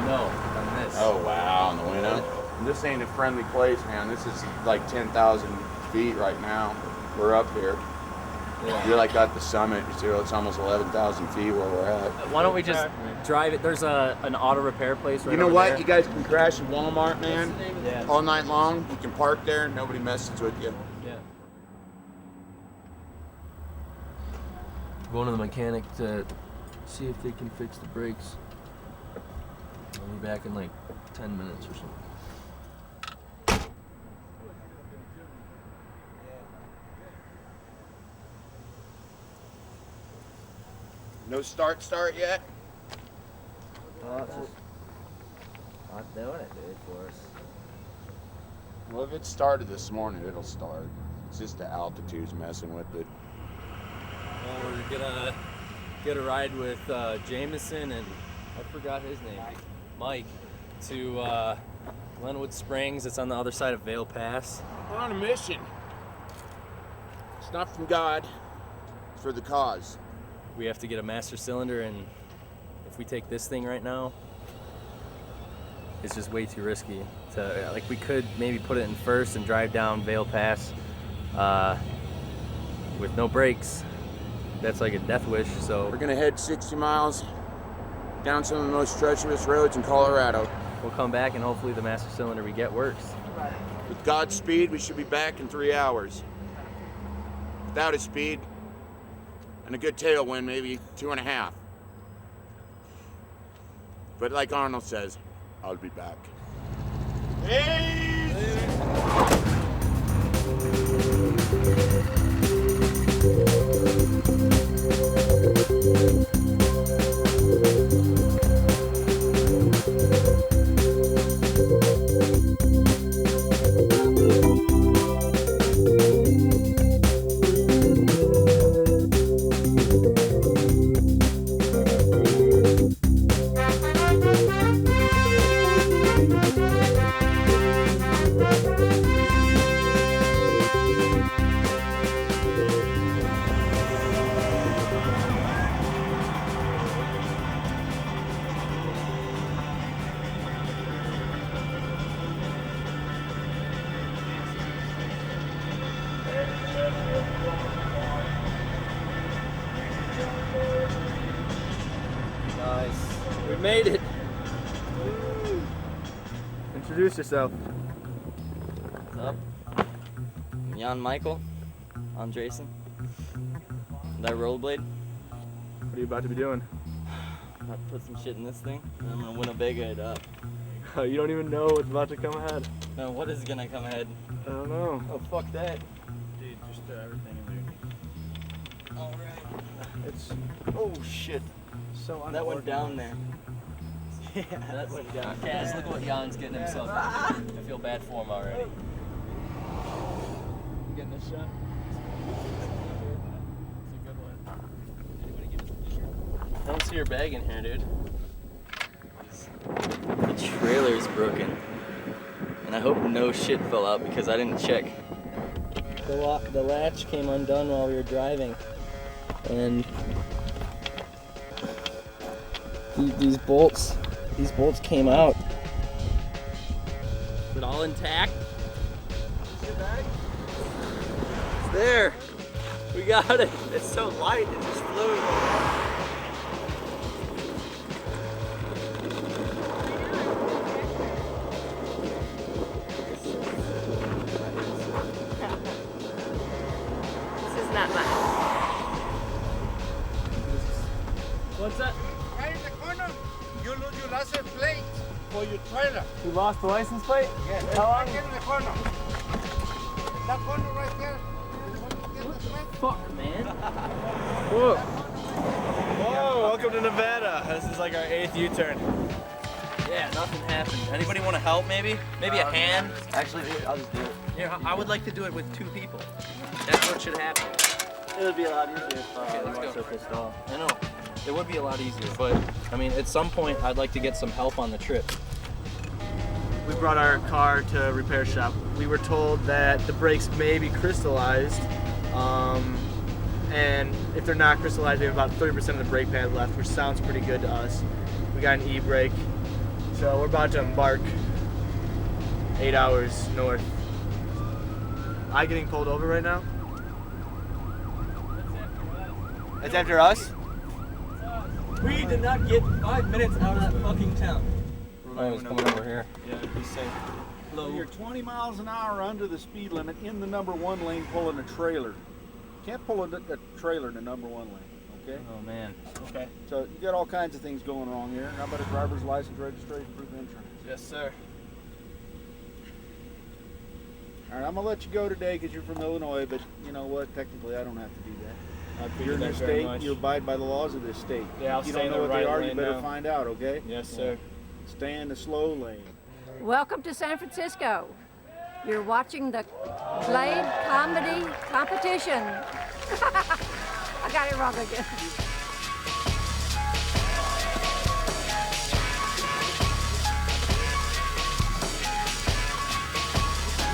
No, on this. Oh, wow, on the window. This ain't a friendly place, man. This is like 10,000 feet right now. We're up here. Yeah. You're like at the summit. You see, it's almost 11,000 feet where we're at. Why don't we just drive it? There's an auto repair place right You know over what? there. You guys can crash in Walmart, man. Yeah. All night long. You can park there. Nobody messes with you. Yeah. Going to the mechanic to see if they can fix the brakes. I'll be back in like 10 minutes or something. No start yet? Oh, it's just not doing it, dude, for us. Well, if it started this morning, it'll start. It's just the altitude's messing with it. Well, we're gonna get a ride with Jameson and I forgot his name, Mike, to Glenwood Springs. It's on the other side of Vale Pass. We're on a mission. It's not from God. It's for the cause. We have to get a master cylinder, and if we take this thing right now, it's just way too risky. Like, we could maybe put it in first and drive down Vale Pass with no brakes. That's like a death wish. So We're gonna head 60 miles down some of the most treacherous roads in Colorado. we'll come back and hopefully the master cylinder we get works. With God's speed, we should be back in 3 hours. Without his speed, and a good tailwind, maybe 2.5. But like Arnold says, I'll be back. Nice. We made it. Introduce yourself. What's up? I'm Jan Michael. I'm Jason. That rollerblade. What are you about to be doing? I'm about to put some shit in this thing, and I'm gonna Winnebago it up. You don't even know what's about to come ahead. No, what is gonna come ahead? I don't know. Oh, fuck that. Dude, just throw everything in there. Alright. It's, oh shit. So That went down there. Yeah, That went down. Kaz, look what Jan's getting himself into. I feel bad for him already. You getting this shot? I don't see your bag in here, dude. The trailer's broken. And I hope no shit fell out because I didn't check. The latch came undone while we were driving. And these bolts came out. Is it all intact? It's there. We got it. It's so light, it just flew. This is not mine. What's that? Right in the corner, you lose your license plate for your trailer. You lost the license plate? Yeah, How long? right in the corner. That corner right there. Fuck, man. Whoa. Whoa, welcome to Nevada. This is like our 8th U-turn. Yeah, nothing happened. Anybody want to help, maybe? Maybe a hand? Actually, I'll just do it. Here, I would like to do it with 2 people. That's what should happen. It would be a lot easier if Okay, you let's weren't go. so pissed off. I know. It would be a lot easier, but, I mean, at some point, I'd like to get some help on the trip. We brought our car to a repair shop. We were told that the brakes may be crystallized, and if they're not crystallized, we have about 30% of the brake pad left, which sounds pretty good to us. We got an e-brake, so we're about to embark 8 hours north. I getting pulled over right now? That's after us? We did not get 5 minutes out of that fucking town. I was coming over here. Yeah, be safe. So you're 20 miles an hour under the speed limit in the number 1 lane pulling a trailer. Can't pull a trailer in the number 1 lane, okay? Oh, man. Okay. So you got all kinds of things going wrong here. How about a driver's license, registration, proof of insurance? Yes, sir. All right, I'm gonna let you go today because you're from Illinois, but you know what? Technically, I don't have to do that. You're in your state. You abide by the laws of this state. Yeah, I'll if you stay don't in know the what they right are, you lane better now. find out, okay? Yes, sir. Stay in the slow lane. Welcome to San Francisco. You're watching the Blade Comedy Competition. I got it wrong again.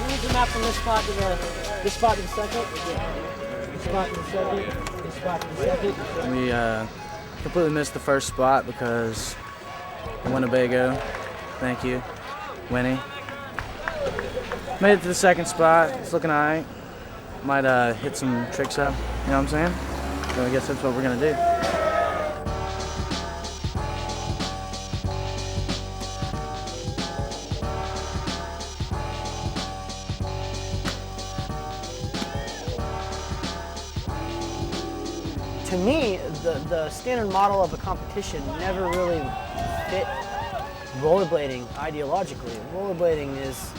Move the map from this spot to the second. This spot to the second. This spot to the second. We completely missed the first spot because Winnebago, thank you, Winnie. Made it to the second spot. It's looking alright. Might hit some tricks up. You know what I'm saying? So I guess that's what we're gonna do. To me, the standard model of a competition never really fit rollerblading ideologically. Rollerblading is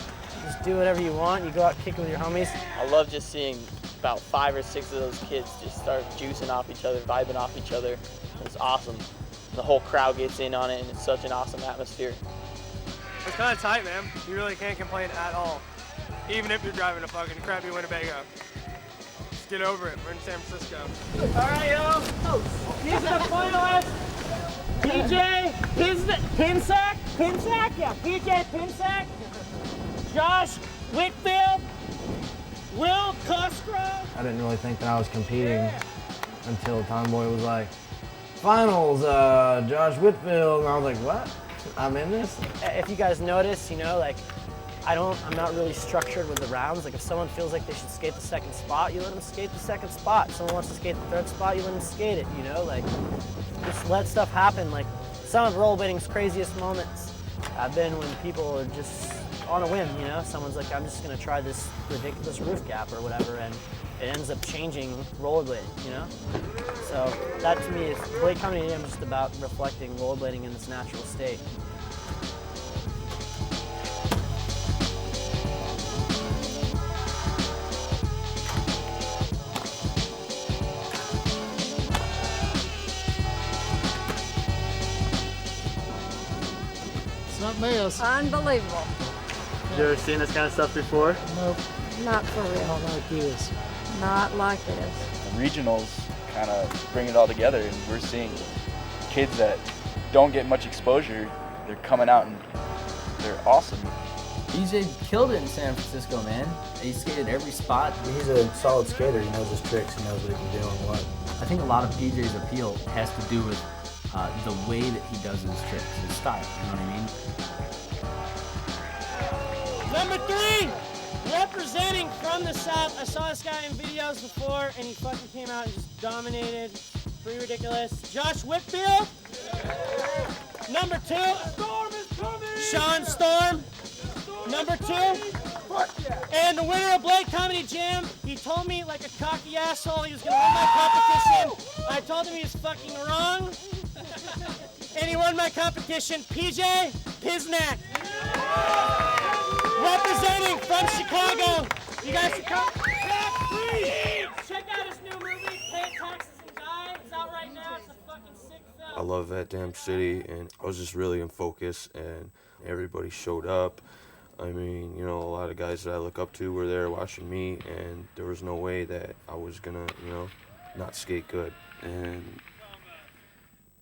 just do whatever you want. You go out kicking with your homies. I love just seeing about 5 or 6 of those kids just start juicing off each other, vibing off each other. It's awesome. The whole crowd gets in on it, and it's such an awesome atmosphere. It's kind of tight, man. You really can't complain at all. Even if you're driving a fucking crappy Winnebago. Just get over it. We're in San Francisco. All right, yo. These are the finalists. PJ Pinsack? Yeah, PJ Pinsack. Josh Whitfield. Will Cosgrove. I didn't really think that I was competing until Tomboy was like, finals, Josh Whitfield, and I was like, what? I'm in this? If you guys notice, you know, like, I'm not really structured with the rounds. Like, if someone feels like they should skate the second spot, you let them skate the second spot. If someone wants to skate the third spot, you let them skate it, you know? Like, just let stuff happen. Like, some of rollerblading's craziest moments have been when people are just on a whim, you know? Someone's like, I'm just gonna try this ridiculous roof gap or whatever, and it ends up changing rollerblading, you know? So that to me is, Blade Comedy is just about reflecting rollerblading in its natural state. It's not mess. Unbelievable. You ever seen this kind of stuff before? Nope. Not for real. Not like this. Not like this. The regionals kind of bring it all together, and we're seeing kids that don't get much exposure. They're coming out and they're awesome. BJ killed it in San Francisco, man. He skated every spot. He's a solid skater. He knows his tricks. He knows what he can do and what. I think a lot of BJ's appeal has to do with the way that he does his tricks, his style, you know what I mean? Number 3, representing from the South. I saw this guy in videos before, and he fucking came out and just dominated. Pretty ridiculous. Josh Whitfield. Number 2, Storm is coming. Sean Storm. Number 2, and the winner of Blade Comedy Jam, he told me like a cocky asshole he was gonna win my competition. I told him he was fucking wrong, and he won my competition. PJ Pisnak, representing from Chicago. You guys should come. Check out his new movie, Pay Taxes and Die. It's out right now. It's a fucking sick film. I love that damn city, and I was just really in focus, and everybody showed up. I mean, you know, a lot of guys that I look up to were there watching me, and there was no way that I was gonna, you know, not skate good. And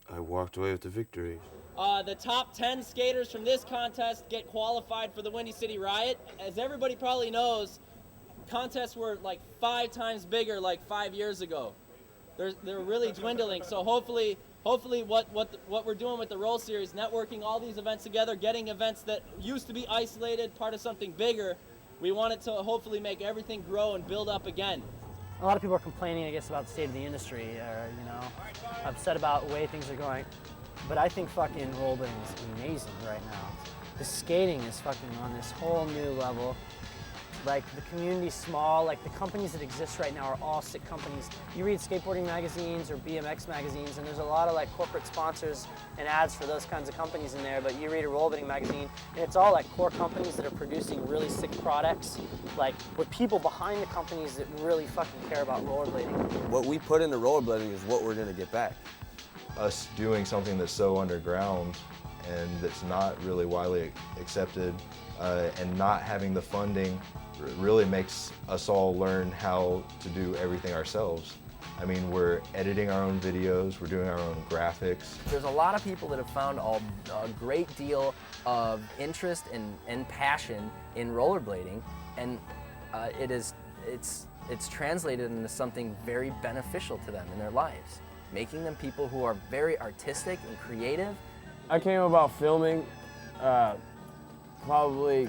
I walked away with the victory. The top 10 skaters from this contest get qualified for the Windy City Riot. As everybody probably knows, contests were like 5 times bigger like 5 years ago. They're really dwindling. So hopefully what we're doing with the Roll Series, networking all these events together, getting events that used to be isolated, part of something bigger, we want it to hopefully make everything grow and build up again. A lot of people are complaining, I guess, about the state of the industry, or, you know, upset about the way things are going. But I think fucking rollerblading is amazing right now. The skating is fucking on this whole new level. Like, the community's small, like the companies that exist right now are all sick companies. You read skateboarding magazines or BMX magazines, and there's a lot of like corporate sponsors and ads for those kinds of companies in there, but you read a rollerblading magazine, and it's all like core companies that are producing really sick products, like with people behind the companies that really fucking care about rollerblading. What we put into rollerblading is what we're gonna get back. Us doing something that's so underground and that's not really widely accepted and not having the funding really makes us all learn how to do everything ourselves. I mean, we're editing our own videos, we're doing our own graphics. There's a lot of people that have found a great deal of interest and passion in rollerblading, and it's translated into something very beneficial to them in their lives, making them people who are very artistic and creative. I came about filming probably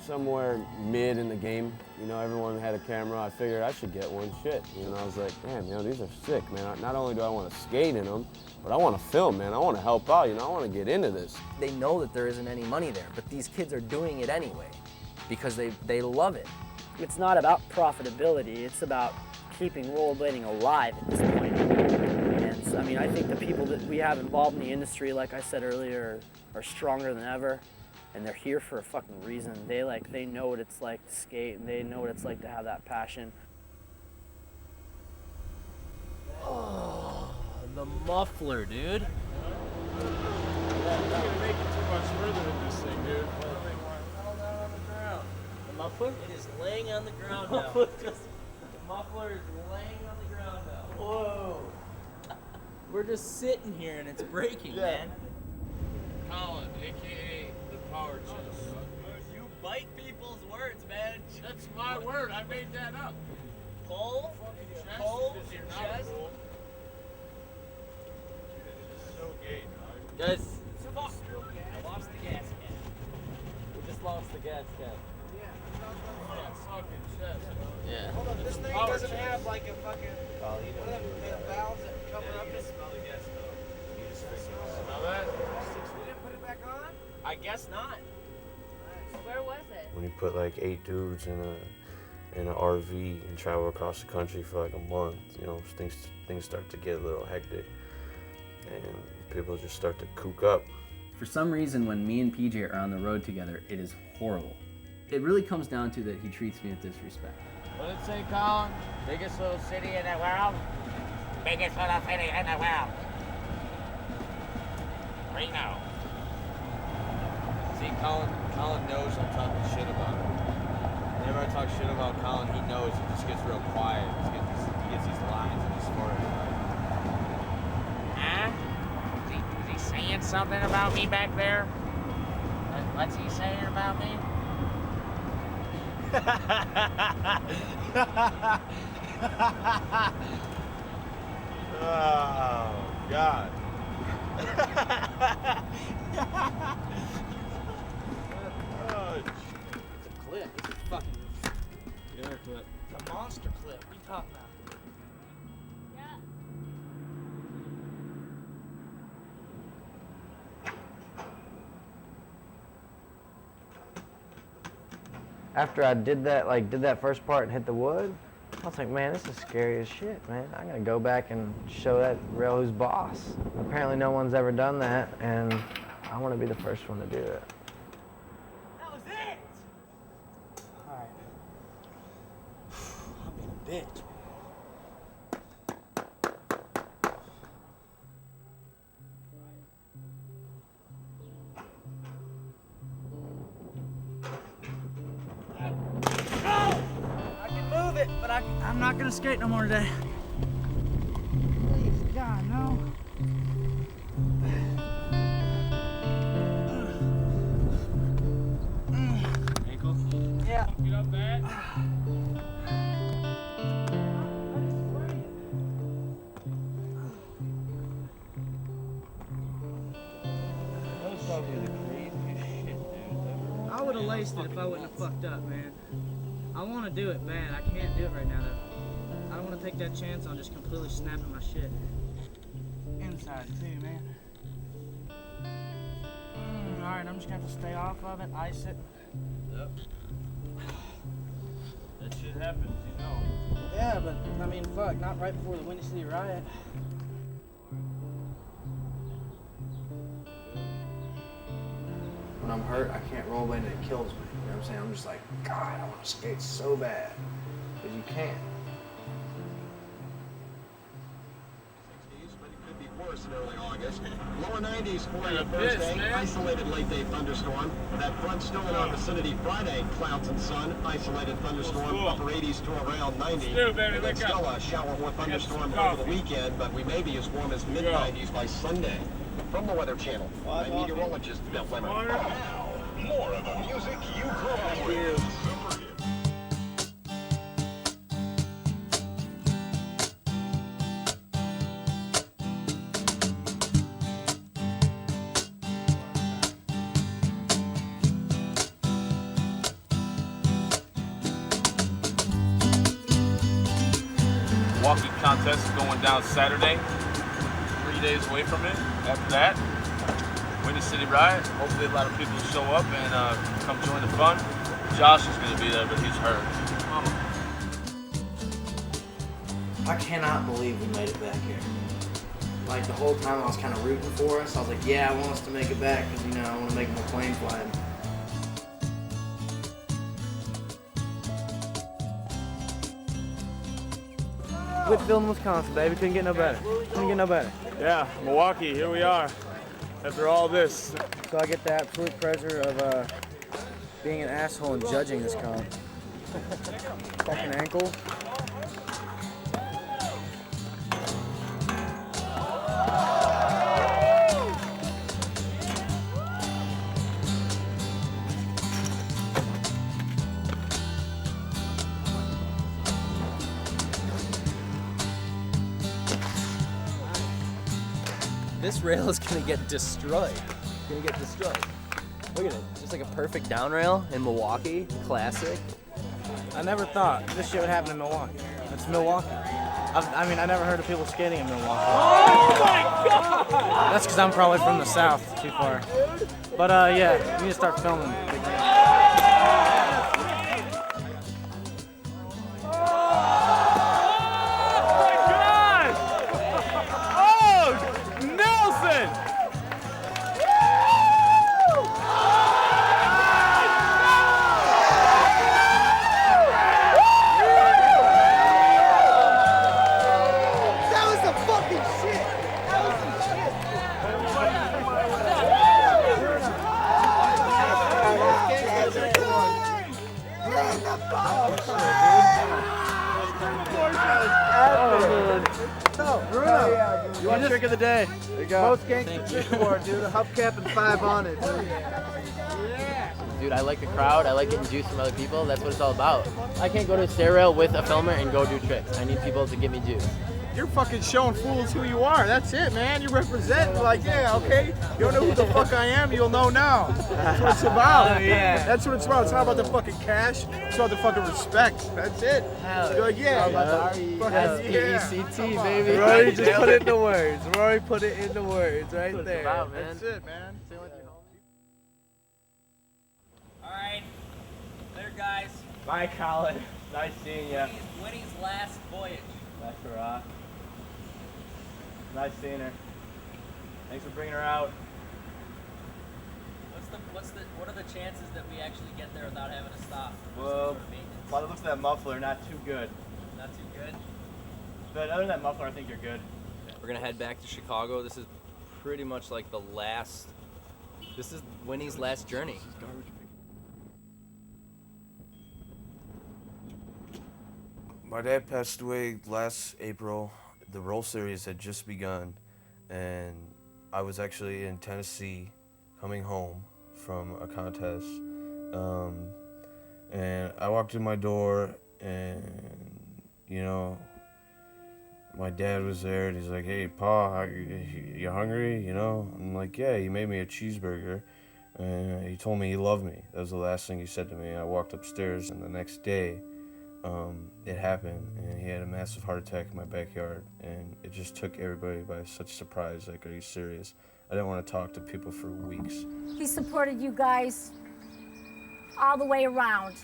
somewhere mid in the game. You know, everyone had a camera. I figured I should get one. Shit. You know, I was like, man, you know, these are sick, man. Not only do I want to skate in them, but I want to film, man. I want to help out. You know, I want to get into this. They know that there isn't any money there, but these kids are doing it anyway because they love it. It's not about profitability. It's about keeping rollerblading alive at this point. And so, I mean, I think the people that we have involved in the industry, like I said earlier, are stronger than ever. And they're here for a fucking reason. They know what it's like to skate, and they know what it's like to have that passion. Oh, the muffler, dude. You're gonna make it too much further in this thing, dude. The muffler? It is laying on the ground now. The muffler is laying on the ground now. Whoa. We're just sitting here and it's breaking, man. Colin, a.k.a. the Power Chest. You bite people's words, man. That's my word. I made that up. Pull, chest pull is your not chest. cool. So gay, dog. Guys, I lost the gas can. We just lost the gas can. Fucking chest. Yeah. Hold on, this thing doesn't have like a fucking one of them valves that cover up this. Smell the gas though. You just smell that? We didn't put it back on? I guess not. Where was it? When you put like 8 dudes in an RV and travel across the country for like a month, you know, things start to get a little hectic, and people just start to kook up. For some reason, when me and PJ are on the road together, it is horrible. It really comes down to that he treats me with disrespect. What did it say, Colin? Biggest little city in the world? Biggest little city in the world. Reno. See, Colin knows I'm talking shit about him. Whenever I talk shit about Colin, he knows. He just gets real quiet. He gets these lines in his forehead. Huh? Is he saying something about me back there? What's he saying about me? Oh, God. Oh, it's a clip. It's a fucking. Yeah, clip. It's a monster clip. What are you talking about? after I did that first part and hit the wood, I was like, man, this is scary as shit, man. I'm gonna go back and show that rail who's boss. Apparently no one's ever done that, and I want to be the first one to do it. That was it! Alright. I'm being a bitch. I can move it, but I'm not gonna skate no more today. Please, God, no. Ankle? Yeah. Get up bad? That was probably the craziest shit, dude. I would have laced it if I wouldn't have fucked up, man. I want to do it bad. I can't do it right now, though. I don't want to take that chance on just completely snapping my shit. Inside, too, man. Alright, I'm just going to have to stay off of it, ice it. Yep. That shit happens, you know. Yeah, but, I mean, fuck, not right before the Windy City riot. When I'm hurt, I can't rollerblade and it kills me. You know what I'm saying? I'm just like, God, I want to skate so bad. But you can't. Worse in early August. Lower 90s for you Thursday. Isolated late day thunderstorm. That front still in our vicinity Friday. Clouds and sun. Isolated thunderstorm. Upper 80s to around 90. And then still a shower or thunderstorm over the weekend, but we may be as warm as mid 90s by Sunday. From the Weather Channel, I'm meteorologist Bill Leonard. Now, more of the music you grew up with. Walking contest is going down Saturday. 3 days away from it. After that, Windy City Riot. Hopefully a lot of people show up and come join the fun. Josh is going to be there, but he's hurt. I cannot believe we made it back here. Like, the whole time I was kind of rooting for us. I was like, yeah, I want us to make it back because, you know, I want to make my plane fly. Whitfield, Wisconsin, baby. Couldn't get no better. Couldn't get no better. Yeah, Milwaukee, here we are. After all this. So I get the absolute pleasure of being an asshole and judging this comp. Fucking ankle. This rail is gonna get destroyed. It's gonna get destroyed. Look at it, just like a perfect down rail in Milwaukee, classic. I never thought this shit would happen in Milwaukee. It's Milwaukee. I mean, I never heard of people skating in Milwaukee. Oh my God! That's because I'm probably from the south, too far. But yeah, we need to start filming. You want trick of the day? There you go. Most gangster trick award, dude. A hubcap and 5 on it. Dude, I like the crowd. I like getting juice from other people. That's what it's all about. I can't go to a stair rail with a filmer and go do tricks. I need people to give me juice. You're fucking showing fools who you are. That's it, man. You represent, like, yeah, okay. You don't know who the fuck I am, you'll know now. That's what it's about. Yeah. That's what it's about. It's not about the fucking cash. It's about the fucking respect. That's it. You're like, yeah. S-E-E-C-T, baby. Rory just put it in the words. Rory put it in the words right there. That's it, man. Alright, there guys. Bye, Colin. Nice seeing you. Winnie's last voyage. That's for rock. Nice seeing her. Thanks for bringing her out. What are the chances that we actually get there without having to stop? Well, by the looks of that muffler, not too good. Not too good? But other than that muffler, I think you're good. We're gonna head back to Chicago. This is pretty much like this is Winnie's last journey. My dad passed away last April. The Roll Series had just begun, and I was actually in Tennessee coming home from a contest. And I walked in my door, and, you know, my dad was there, and he's like, "Hey, Pa, you hungry?" You know? I'm like, "Yeah." He made me a cheeseburger, and he told me he loved me. That was the last thing he said to me. I walked upstairs, and the next day, it happened, and he had a massive heart attack in my backyard, and it just took everybody by such surprise. Like, are you serious? I didn't want to talk to people for weeks. He supported you guys all the way around,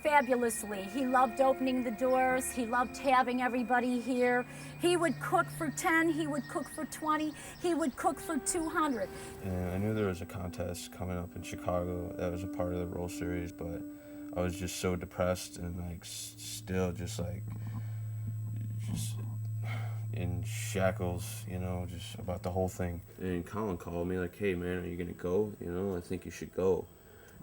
fabulously. He loved opening the doors. He loved having everybody here. He would cook for 10, he would cook for 20, he would cook for 200. And I knew there was a contest coming up in Chicago that was a part of the Roll Series, but I was just so depressed and like still just in shackles, you know, just about the whole thing. And Colin called me like, "Hey man, are you gonna go? You know, I think you should go."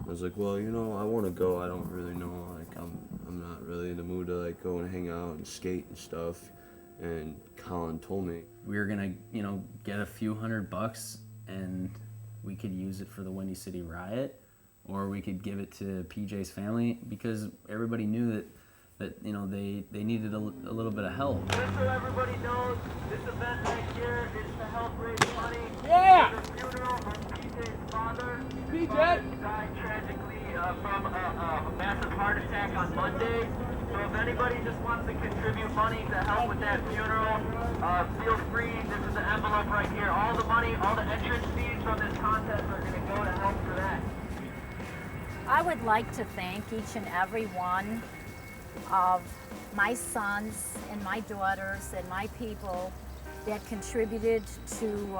I was like, "Well, you know, I want to go. I don't really know. Like, I'm not really in the mood to like go and hang out and skate and stuff." And Colin told me We were gonna, you know, get a few $100 and we could use it for the Windy City Riot, or we could give it to PJ's family, because everybody knew that you know, they needed a little bit of help. Just so everybody knows, this event right here is to help raise money. Yeah! For the funeral of PJ's father. PJ! He died tragically from a massive heart attack on Monday. So if anybody just wants to contribute money to help with that funeral, feel free. This is the envelope right here. All the money, all the entrance fees from this contest are going to go to help for that. I would like to thank each and every one of my sons and my daughters and my people that contributed to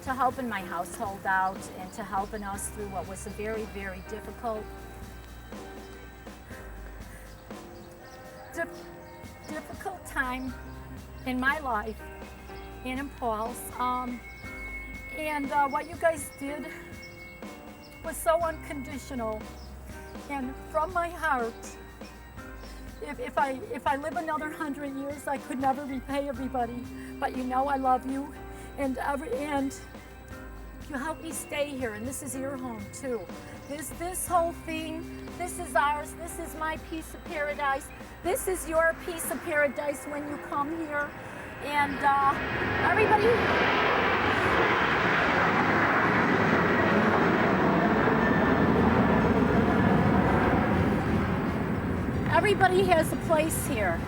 helping my household out and to helping us through what was a very, very difficult time in my life and in Paul's. And what you guys did was so unconditional. And from my heart, if I live another 100 years, I could never repay everybody. But you know I love you, and you helped me stay here, and this is your home too. This whole thing, this is ours. This is my piece of paradise. This is your piece of paradise when you come here, and Everybody has a place here.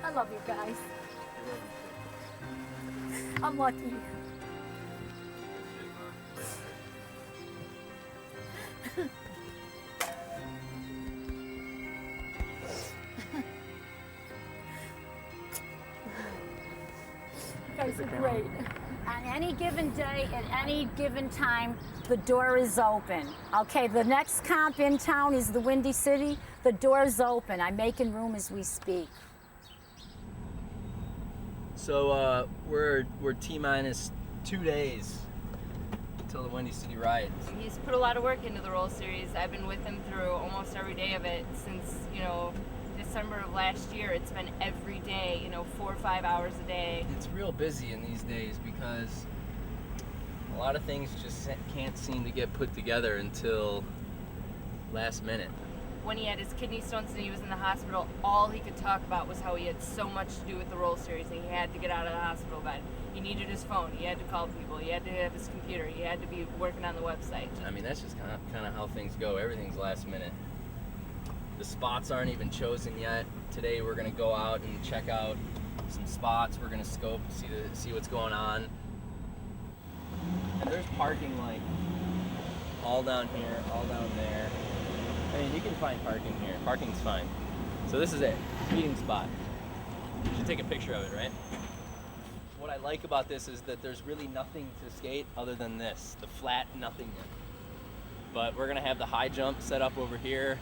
I love you guys. I'm lucky. You guys are great. On any given day, at any given time, the door is open. Okay, the next comp in town is the Windy City. The door's open. I'm making room as we speak. So we're T-minus 2 days until the Windy City Riot. He's put a lot of work into the Roll Series. I've been with him through almost every day of it since, you know, December of last year. It's been every day, you know, 4 or 5 hours a day. It's real busy in these days because a lot of things just can't seem to get put together until last minute. When he had his kidney stones and he was in the hospital, all he could talk about was how he had so much to do with the Roll Series and he had to get out of the hospital bed. He needed his phone, he had to call people, he had to have his computer, he had to be working on the website. I mean, that's just kind of how things go. Everything's last minute. The spots aren't even chosen yet. Today we're gonna go out and check out some spots. We're gonna scope, see what's going on. And there's parking like all down here, all down there. I mean, you can find parking here. Parking's fine. So this is it, feeding spot. You should take a picture of it, right? What I like about this is that there's really nothing to skate other than this, the flat nothingness. But we're gonna have the high jump set up over here,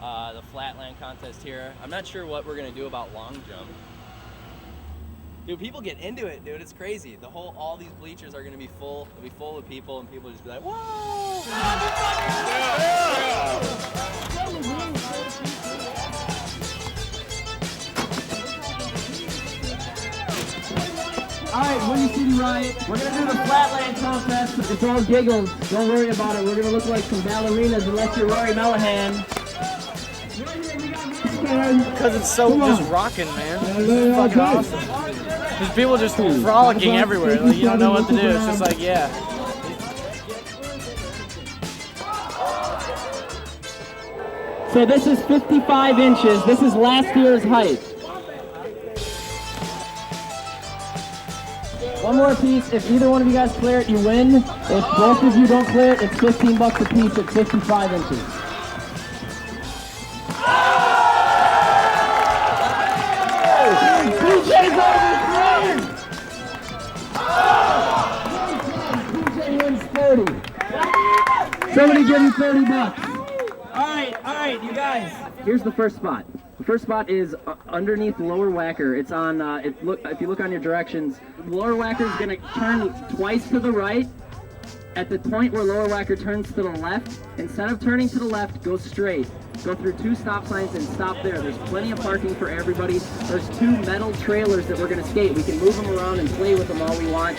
the flatland contest here. I'm not sure what we're gonna do about long jump. Dude, people get into it, dude. It's crazy. All these bleachers are gonna be full. They'll be full of people, and people just be like, whoa! All right, Windy City Riot. We're gonna do the flatland contest. It's all giggles. Don't worry about it. We're gonna look like some ballerinas unless you're Rory Mellahan. Because it's so just rocking, man. It's fucking awesome. There's people just frolicking everywhere. Like, you don't know what to do. It's just like, yeah. So this is 55 inches. This is last year's height. One more piece. If either one of you guys clear it, you win. If both of you don't clear it, it's $15 a piece at 55 inches. DJ's over cleared! DJ wins 30. Somebody give him $30. All right, you guys. Here's the first spot. The first spot is underneath lower whacker. It's on, if you look on your directions, lower whacker is gonna turn twice to the right. At the point where lower whacker turns to the left, instead of turning to the left, go straight. Go through 2 stop signs and stop there. There's plenty of parking for everybody. There's 2 metal trailers that we're gonna skate. We can move them around and play with them all we want.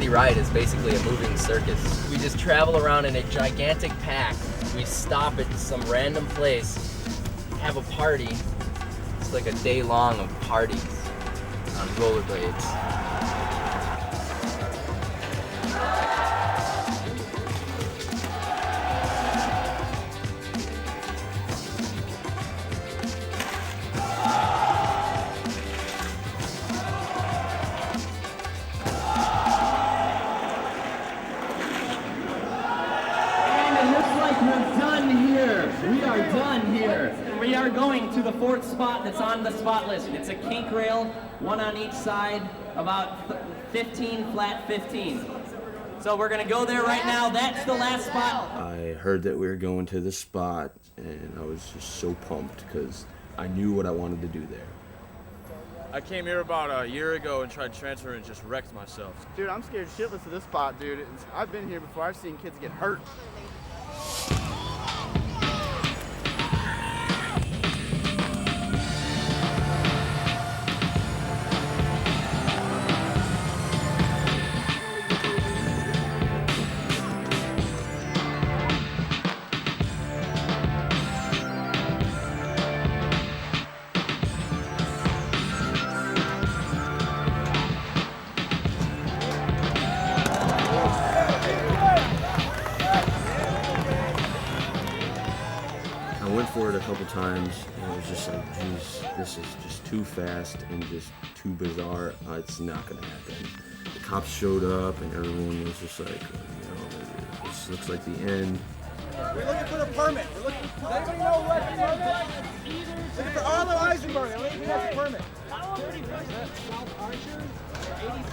Ride is basically a moving circus. We just travel around in a gigantic pack. We stop at some random place, have a party. It's like a day long of parties on rollerblades. We are going to the 4th spot that's on the spot list. It's a kink rail, 1 on each side, about 15, flat 15. So we're gonna go there right now. That's the last spot. I heard that we were going to this spot, and I was just so pumped because I knew what I wanted to do there. I came here about a year ago and tried to transfer and just wrecked myself. Dude, I'm scared shitless of this spot, dude. I've been here before. I've seen kids get hurt. I went for it a couple times, and it was just like, geez, this is just too fast and just too bizarre. It's not gonna happen. The cops showed up, and everyone was just like, this looks like the end. We're looking for the permit. We're looking. Does anybody know what the permit? Looking for Arlo Eisenberg. I don't think he has a permit. South Archer, 80.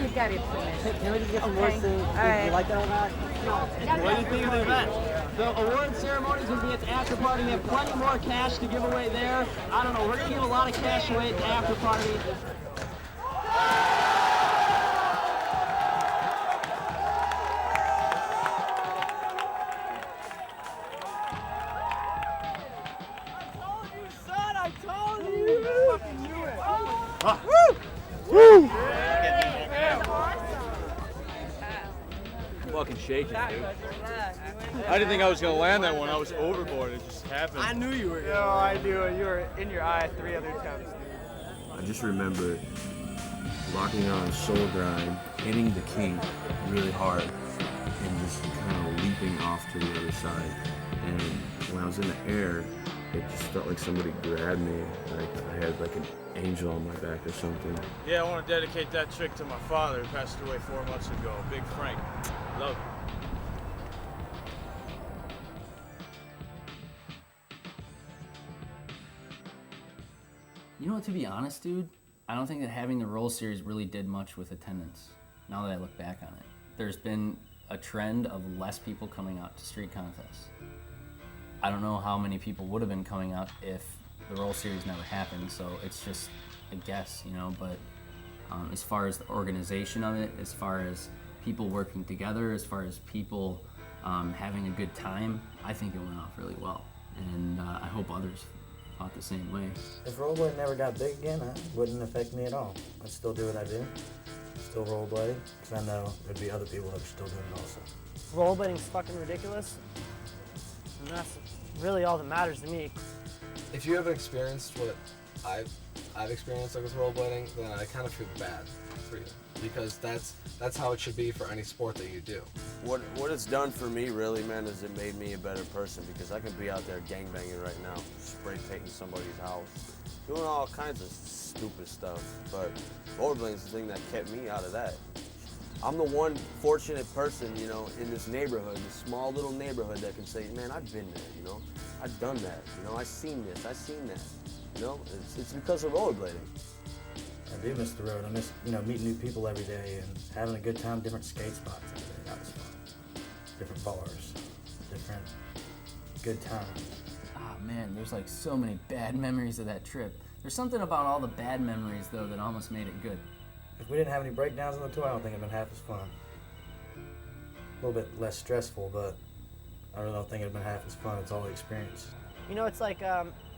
You've got it finished. Can we just get some more things? Do you like that or not? What do you think of the event? The award ceremony is going to be at the after party. We have plenty more cash to give away there. I don't know. We're going to give a lot of cash away at the after party. fucking shaking, dude. I didn't think I was gonna land that one. I was overboard. It just happened. I knew you were. No, I knew it. You were in your eye 3 other times, dude. I just remember locking on shoulder grind, hitting the kink really hard, and just kind of leaping off to the other side. And when I was in the air, it just felt like somebody grabbed me, like I had like an angel on my back or something. Yeah, I want to dedicate that trick to my father who passed away 4 months ago, Big Frank. Love you. You know what, to be honest, dude, I don't think that having the roll series really did much with attendance, now that I look back on it. There's been a trend of less people coming out to street contests. I don't know how many people would have been coming out if the roll series never happened, so it's just a guess, you know, but as far as the organization of it, as far as people working together, as far as people having a good time, I think it went off really well, and I hope others thought the same way. If rollerblading never got big again, it wouldn't affect me at all. I'd still do what I do, still rollerblade, because I know there'd be other people that would still do it also. Rollerblading's fucking ridiculous, and that's really all that matters to me. If you haven't experienced what I've experienced with rollerblading, then I kind of feel bad for you, because that's how it should be for any sport that you do. What it's done for me, really, man, is it made me a better person, because I could be out there gangbanging right now, spray painting somebody's house, doing all kinds of stupid stuff. But rollerblading is the thing that kept me out of that. I'm the one fortunate person, you know, in this neighborhood, this small little neighborhood, that can say, man, I've been there, you know, I've done that, you know, I've seen this, I've seen that, you know, it's because of rollerblading. I do miss the road. I miss, you know, meeting new people every day and having a good time, different skate spots every day. That was fun. Different bars, different good times. Ah, man, there's like so many bad memories of that trip. There's something about all the bad memories, though, that almost made it good. If we didn't have any breakdowns on the tour, I don't think it'd been half as fun. A little bit less stressful, but I really don't think it'd been half as fun. It's all the experience. You know, it's like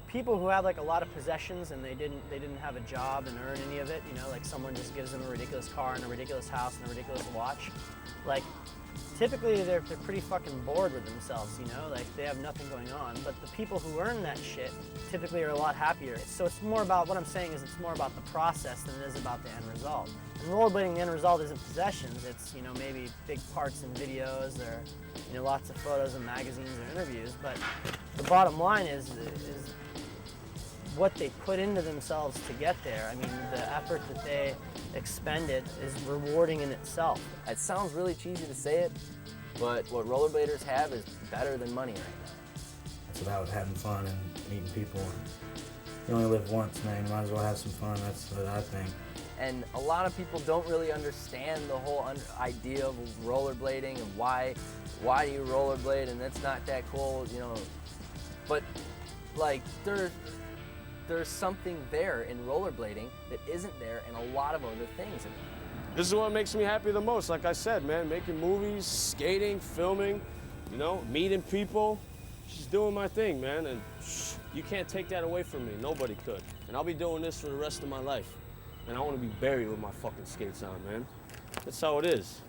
people who have like a lot of possessions and they didn't have a job and earn any of it. You know, like someone just gives them a ridiculous car and a ridiculous house and a ridiculous watch. Like, typically they're pretty fucking bored with themselves. You know, like they have nothing going on. But the people who earn that shit typically are a lot happier. So it's more about, what I'm saying is, it's more about the process than it is about the end result. And rollerblading, the end result isn't possessions. It's, you know, maybe big parts in videos, or, you know, lots of photos in magazines or interviews. But the bottom line is what they put into themselves to get there. I mean, the effort that they expended is rewarding in itself. It sounds really cheesy to say it, but what rollerbladers have is better than money right now. It's about having fun and meeting people. You only live once, man. You might as well have some fun. That's what I think. And a lot of people don't really understand the whole idea of rollerblading and why do you rollerblade, and it's not that cool, you know. But like there's something there in rollerblading that isn't there in a lot of other things. This is what makes me happy the most. Like I said, man, making movies, skating, filming, you know, meeting people, just doing my thing, man. And you can't take that away from me. Nobody could. And I'll be doing this for the rest of my life. And I want to be buried with my fucking skates on, man. That's how it is.